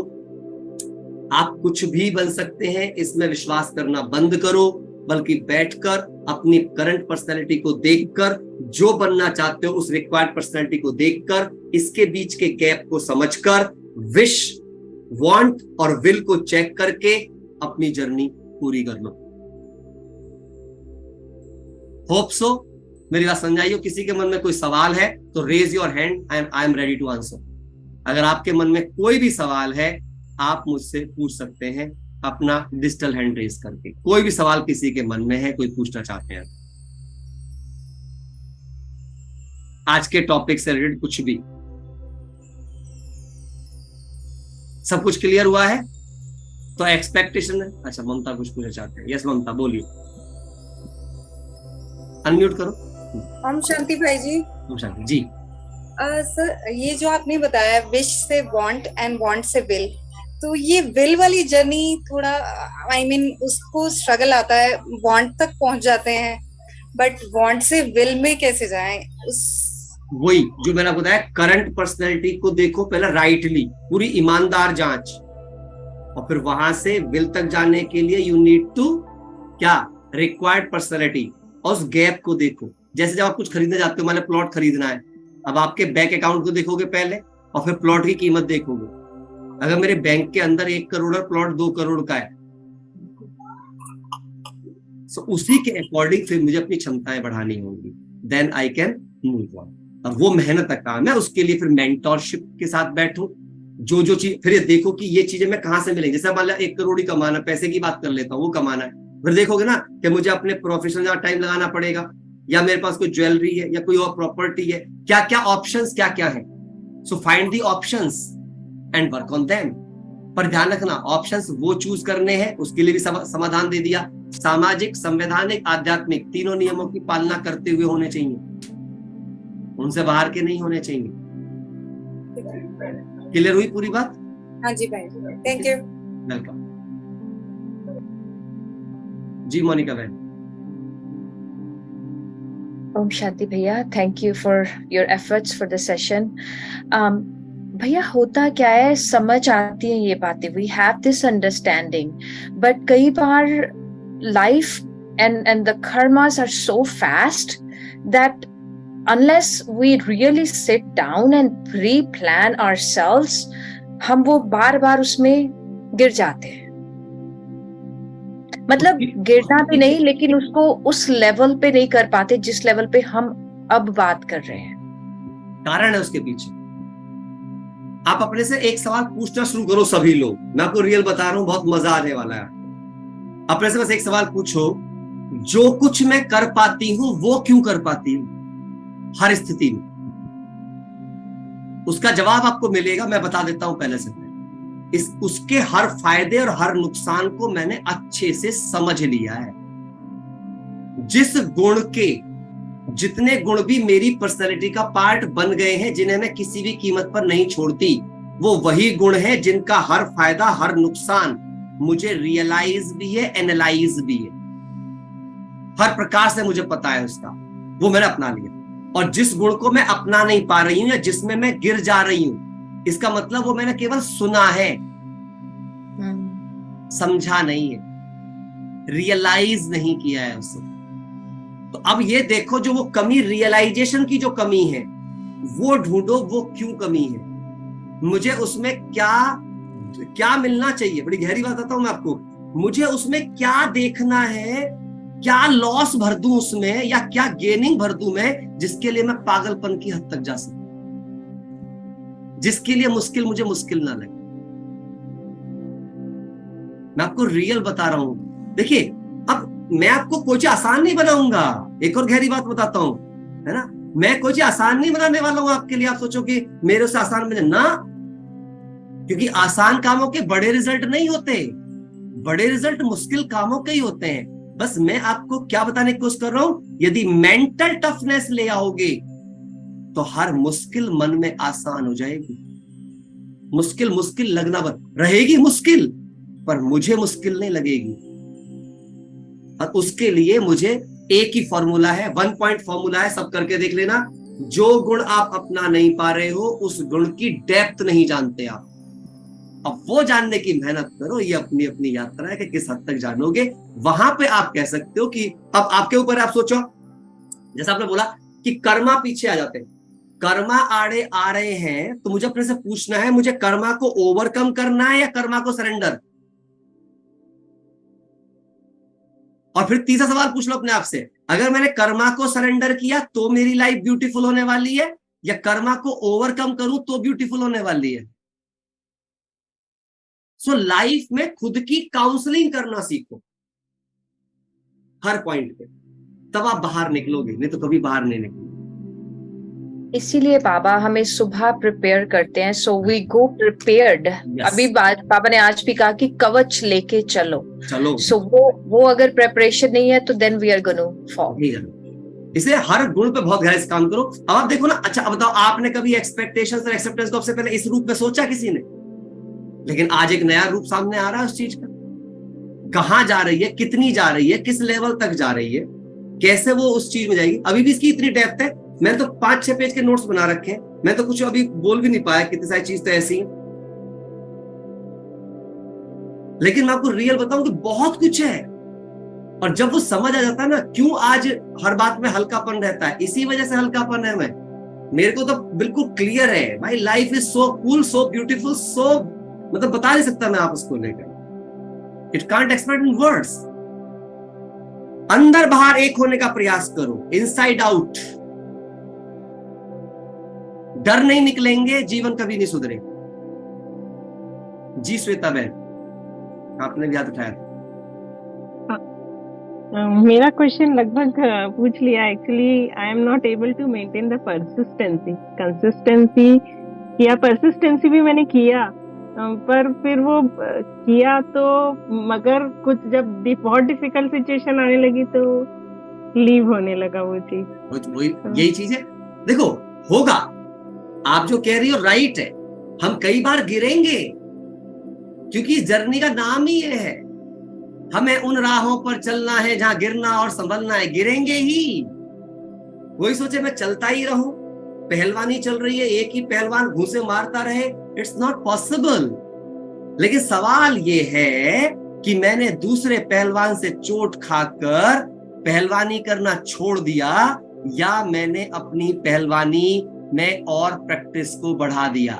[SPEAKER 1] आप कुछ भी बन सकते हैं, इसमें विश्वास करना बंद करो, बल्कि बैठकर अपनी करंट पर्सनैलिटी को देखकर, जो बनना चाहते हो उस रिक्वायर्ड पर्सनैलिटी को देखकर, इसके बीच के गैप को समझकर, विश, वांट और विल को चेक करके अपनी जर्नी पूरी कर लो। होप सो मेरी बात समझाई हो। किसी के मन में कोई सवाल है तो raise your hand, I am ready to answer. अगर आपके मन में कोई भी सवाल है, आप मुझसे पूछ सकते हैं अपना डिजिटल हैंड रेज करके। कोई भी सवाल किसी के मन में है, कोई पूछना चाहते हैं आज के टॉपिक से रिलेटेड कुछ भी, सब कुछ क्लियर हुआ है? तो एक्सपेक्टेशन है। अच्छा, ममता कुछ पूछना चाहते हैं। यस ममता, बोलिए, अनम्यूट करो।
[SPEAKER 2] हम शांति भाई जी।
[SPEAKER 1] हम शांति जी।
[SPEAKER 2] सर, ये जो आपने बताया विश से want and want say will, तो ये विल वाली जर्नी थोड़ा I mean, उसको स्ट्रगल आता है, वांट तक पहुंच जाते हैं, बट वांट से विल में कैसे जाएं?
[SPEAKER 1] वही जो मैंने बताया, करंट पर्सनैलिटी को देखो पहले राइटली, पूरी ईमानदार जांच, और फिर वहां से विल तक जाने के लिए यू नीड टू क्या, रिक्वायर्ड पर्सनैलिटी, और उस गैप को देखो। जैसे जब आप कुछ खरीदने जाते हो, मान प्लॉट खरीदना है, अब आपके बैंक अकाउंट को देखोगे पहले और फिर प्लॉट की कीमत देखोगे। अगर मेरे बैंक के अंदर 1 करोड़ और प्लॉट 2 करोड़ का है, तो उसी के अकॉर्डिंग फिर मुझे अपनी क्षमताएं बढ़ानी होंगी। Then I can move on. अब वो मेहनत का काम है, उसके लिए फिर मेंटोरशिप के साथ बैठो, जो चीज, फिर ये देखो कि ये चीजें मैं कहां से मिलेंगी। जैसे मान लिया 1 करोड़ ही कमाना, पैसे की बात कर लेता हूँ, वो कमाना है, फिर देखोगे ना कि मुझे अपने प्रोफेशन में टाइम लगाना पड़ेगा, या मेरे पास कोई ज्वेलरी है या कोई और प्रॉपर्टी है, क्या क्या ऑप्शंस क्या क्या है। So find the options and work on them. पर ध्यान रखना, ऑप्शंस वो चूज करने हैं, उसके लिए भी समाधान दे दिया। सामाजिक, संवैधानिक, आध्यात्मिक, तीनों नियमों की पालना करते हुए होने चाहिए, उनसे बाहर के नहीं होने चाहिए। क्लियर हुई पूरी बात?
[SPEAKER 2] हाँ जी भाई, थैंक यू।
[SPEAKER 1] वेलकम जी। मोनिका बहन।
[SPEAKER 3] ओम शांति भैया, thank you for your efforts for the session. भैया होता क्या है, समझ आती है ये बातें, we have this understanding, but कई बार life and the karmas are so fast that unless we really sit down and pre-plan ourselves, हम वो बार बार उसमें गिर जाते हैं। मतलब गिरना भी नहीं, लेकिन उसको उस लेवल पे नहीं कर पाते जिस लेवल पे हम अब बात कर रहे हैं।
[SPEAKER 1] कारण है उसके पीछे। आप अपने से एक सवाल पूछना शुरू करो, सभी लोग, मैं आपको रियल बता रहा हूं, बहुत मजा आने वाला है। अपने से बस एक सवाल पूछो, जो कुछ मैं कर पाती हूं वो क्यों कर पाती हूं हर स्थिति में? उसका जवाब आपको मिलेगा, मैं बता देता हूं पहले से। उसके हर फायदे और हर नुकसान को मैंने अच्छे से समझ लिया है। जिस गुण के, जितने गुण भी मेरी पर्सनैलिटी का पार्ट बन गए हैं, जिन्हें मैं किसी भी कीमत पर नहीं छोड़ती, वो वही गुण है जिनका हर फायदा, हर नुकसान मुझे रियलाइज भी है, एनालाइज भी है, हर प्रकार से मुझे पता है उसका, वो मैंने अपना लिया। और जिस गुण को मैं अपना नहीं पा रही हूं या जिसमें मैं गिर जा रही हूं, इसका मतलब वो मैंने केवल सुना है, समझा नहीं है, रियलाइज नहीं किया है उसे। तो अब ये देखो, जो वो कमी, रियलाइजेशन की जो कमी है, वो ढूंढो, वो क्यों कमी है, मुझे उसमें क्या मिलना चाहिए। बड़ी गहरी बात बताता हूं मैं आपको, मुझे उसमें क्या देखना है, क्या लॉस भर दूं उसमें, या क्या गेनिंग भर दूं मैं, जिसके लिए मैं पागलपन की हद तक जा सकूं, जिसके लिए मुश्किल मुझे मुश्किल ना लगे। मैं आपको रियल बता रहा हूं। देखिए, अब मैं आपको कोई चीज आसान नहीं बनाऊंगा। एक और गहरी बात बताता हूं, है ना, मैं कोई चीज आसान नहीं बनाने वाला हूं आपके लिए। आप सोचो कि मेरे से आसान बने ना, क्योंकि आसान कामों के बड़े रिजल्ट नहीं होते, बड़े रिजल्ट मुश्किल कामों के ही होते हैं। बस मैं आपको क्या बताने की कोशिश कर रहा हूं, यदि मेंटल टफनेस ले आओगे तो हर मुश्किल मन में आसान हो जाएगी। मुश्किल मुश्किल लगना बंद रहेगी, मुश्किल, पर मुझे मुश्किल नहीं लगेगी। और उसके लिए मुझे एक ही फॉर्मूला है, 1 पॉइंट फॉर्मूला है, सब करके देख लेना। जो गुण आप अपना नहीं पा रहे हो, उस गुण की डेप्थ नहीं जानते आप। अब वो जानने की मेहनत करो, ये अपनी अपनी यात्रा है कि किस हद तक जानोगे। वहां पे आप कह सकते हो कि अब आपके ऊपर, आप सोचो, जैसा आपने बोला कि कर्मा पीछे आ जाते हैं, कर्मा आड़े आ रहे हैं, तो मुझे अपने से पूछना है, मुझे कर्मा को ओवरकम करना है या कर्मा को सरेंडर? और फिर तीसरा सवाल पूछ लो अपने आप से, अगर मैंने कर्मा को सरेंडर किया तो मेरी लाइफ ब्यूटीफुल होने वाली है, या कर्मा को ओवरकम करूं तो ब्यूटीफुल होने वाली है? सो लाइफ में खुद की काउंसलिंग करना सीखो हर पॉइंट पे, तब आप बाहर निकलोगे, नहीं तो कभी बाहर नहीं निकलोगे।
[SPEAKER 3] इसीलिए बाबा हमें सुबह प्रिपेयर करते हैं, सो वी गो प्रिपेयर्ड। अभी बाबा ने आज भी कहा कि कवच लेके चलो। सो वो अगर प्रिपरेशन नहीं है तो then we are gonna fall.
[SPEAKER 1] इसलिए हर गुण पे बहुत गहराई से काम करो। अब आप देखो ना, अच्छा अब बताओ, आपने कभी एक्सपेक्टेशंस और एक्सेप्टेंस को सबसे पहले इस रूप में सोचा किसी ने? लेकिन आज एक नया रूप सामने आ रहा है उस चीज का। कहां जा रही है, कितनी जा रही है, किस लेवल तक जा रही है, कैसे वो उस चीज में जाएगी। अभी भी इसकी इतनी डेप्थ है, मैंने तो 5-6 पेज के नोट्स बना रखे हैं, मैं तो कुछ अभी बोल भी नहीं पाया, कितनी सारी चीज तो ऐसी है। लेकिन मैं आपको रियल बताऊं कि बहुत कुछ है। और जब वो समझ आ जाता है ना, क्यों आज हर बात में हल्कापन रहता है, इसी वजह से हल्कापन है। मेरे को तो बिल्कुल क्लियर है भाई, life is so cool, so beautiful, so, मतलब बता नहीं सकता मैं आप उसको लेकर, it can't express in words. अंदर बाहर एक होने का प्रयास करो, इनसाइड आउट। डर नहीं निकलेंगे, जीवन कभी नहीं सुधरेगा। जी श्वेता बहन, आपने भी हाथ उठाया था।
[SPEAKER 4] मेरा क्वेश्चन लगभग पूछ लिया। Actually I am not able to maintain the consistency या परसिस्टेंसी भी मैंने किया, पर फिर वो किया तो, मगर कुछ जब बहुत डिफिकल्ट सिचुएशन आने लगी तो लीव होने लगा वो चीज।
[SPEAKER 1] वही यही चीज है। देखो, होगा, आप जो कह रही हो राइट है, हम कई बार गिरेंगे, क्योंकि जर्नी का नाम ही ये है, हमें उन राहों पर चलना है जहां गिरना और संभलना है। गिरेंगे ही, वही सोचे मैं चलता ही रहूं, पहलवानी चल रही है, एक ही पहलवान घूंसे मारता रहे, इट्स नॉट पॉसिबल। लेकिन सवाल ये है कि मैंने दूसरे पहलवान से चोट खाकर पहलवानी करना छोड़ दिया, या मैंने अपनी पहलवानी में और प्रैक्टिस को बढ़ा दिया।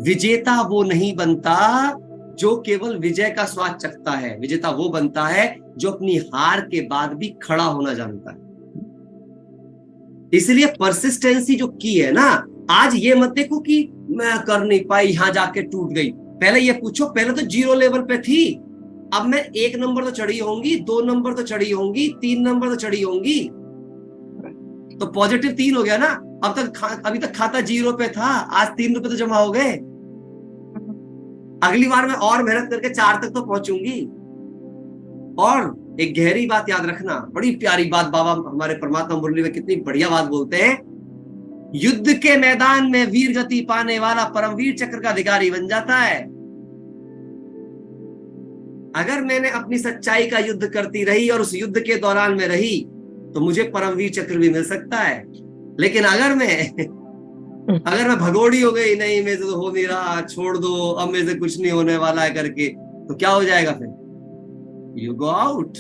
[SPEAKER 1] विजेता वो नहीं बनता जो केवल विजय का स्वाद चखता है, विजेता वो बनता है जो अपनी हार के बाद भी खड़ा होना जानता है। इसलिए परसिस्टेंसी जो की है ना, आज ये मत देखो कि मैं कर नहीं पाई, यहां जाके टूट गई। पहले ये पूछो, पहले तो 0 लेवल पे थी, अब मैं 1 नंबर तो चढ़ी होंगी, 2 नंबर तो चढ़ी होंगी, 3 नंबर तो चढ़ी होंगी, तो पॉजिटिव 3 हो गया ना। अभी तक खाता 0 पे था, आज 3 रुपए तो जमा हो गए। अगली बार मैं और मेहनत करके 4 तक तो पहुंचूंगी। और एक गहरी बात याद रखना, बड़ी प्यारी बात बाबा हमारे परमात्मा मुरली में कितनी बढ़िया बात बोलते हैं, युद्ध के मैदान में वीर गति पाने वाला परमवीर चक्र का अधिकारी बन जाता है। अगर मैंने अपनी सच्चाई का युद्ध करती रही और उस युद्ध के दौरान में रही, तो मुझे परमवीर चक्र भी मिल सकता है। लेकिन अगर मैं भगोड़ी हो गई, नहीं मेरे से तो हो नहीं रहा, छोड़ दो, अब मेरे से कुछ नहीं होने वाला है करके, तो क्या हो जाएगा फिर? यू गो आउट,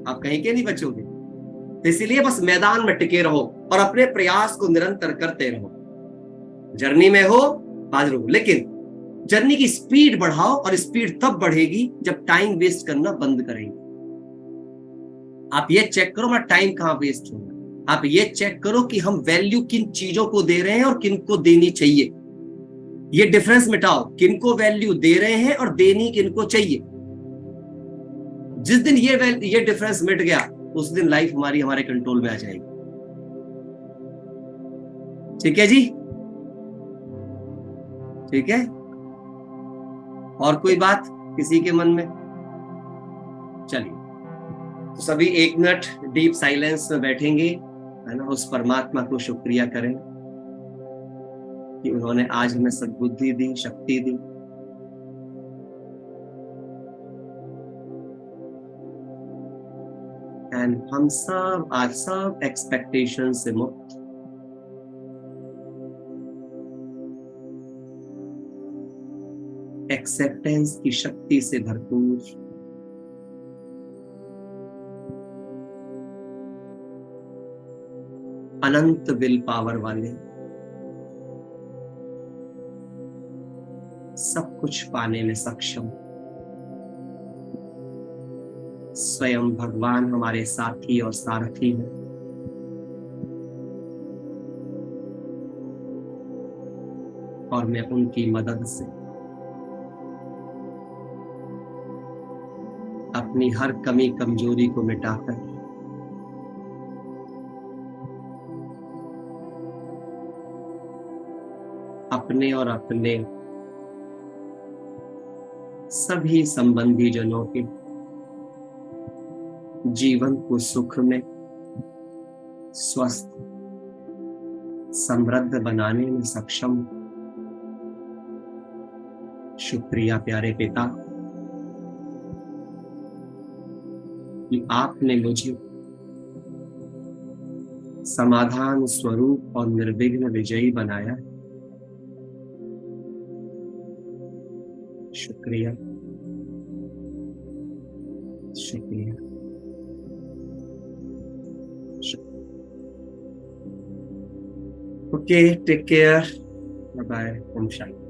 [SPEAKER 1] आप कहीं के नहीं बचोगे। तो इसलिए बस मैदान में टिके रहो और अपने प्रयास को निरंतर करते रहो। जर्नी में हो, आज रहो, लेकिन जर्नी की स्पीड बढ़ाओ, और स्पीड तब बढ़ेगी जब टाइम वेस्ट करना बंद करेंगे। आप ये चेक करो, मैं टाइम कहां वेस्ट हो रहा है। आप ये चेक करो कि हम वैल्यू किन चीजों को दे रहे हैं और किन को देनी चाहिए। ये डिफरेंस मिटाओ, किन को वैल्यू दे रहे हैं और देनी किन को चाहिए। जिस दिन ये डिफरेंस मिट गया, उस दिन लाइफ हमारी हमारे कंट्रोल में आ जाएगी। ठीक है जी, ठीक है। और कोई बात किसी के मन में? चलिए, तो सभी 1 मिनट डीप साइलेंस में बैठेंगे, है ना। उस परमात्मा को शुक्रिया करें कि उन्होंने आज हमें सद्बुद्धि दी, शक्ति दी। एंड हम सब आज सब एक्सपेक्टेशन से मुक्त, एक्सेप्टेंस की शक्ति से भरपूर, अनंत विल पावर वाले, सब कुछ पाने में सक्षम स्वयं भगवान हमारे साथी और सारथी हैं। और मैं उनकी मदद से अपनी हर कमी कमजोरी को मिटाकर अपने और अपने सभी संबंधी जनों के जीवन को सुख में, स्वस्थ, समृद्ध बनाने में सक्षम। शुक्रिया प्यारे पिता कि आपने मुझे समाधान स्वरूप और निर्विघ्न विजयी बनाया। शुक्रिया, शुक्रिया। Okay, take care. Bye bye. Om Shanti.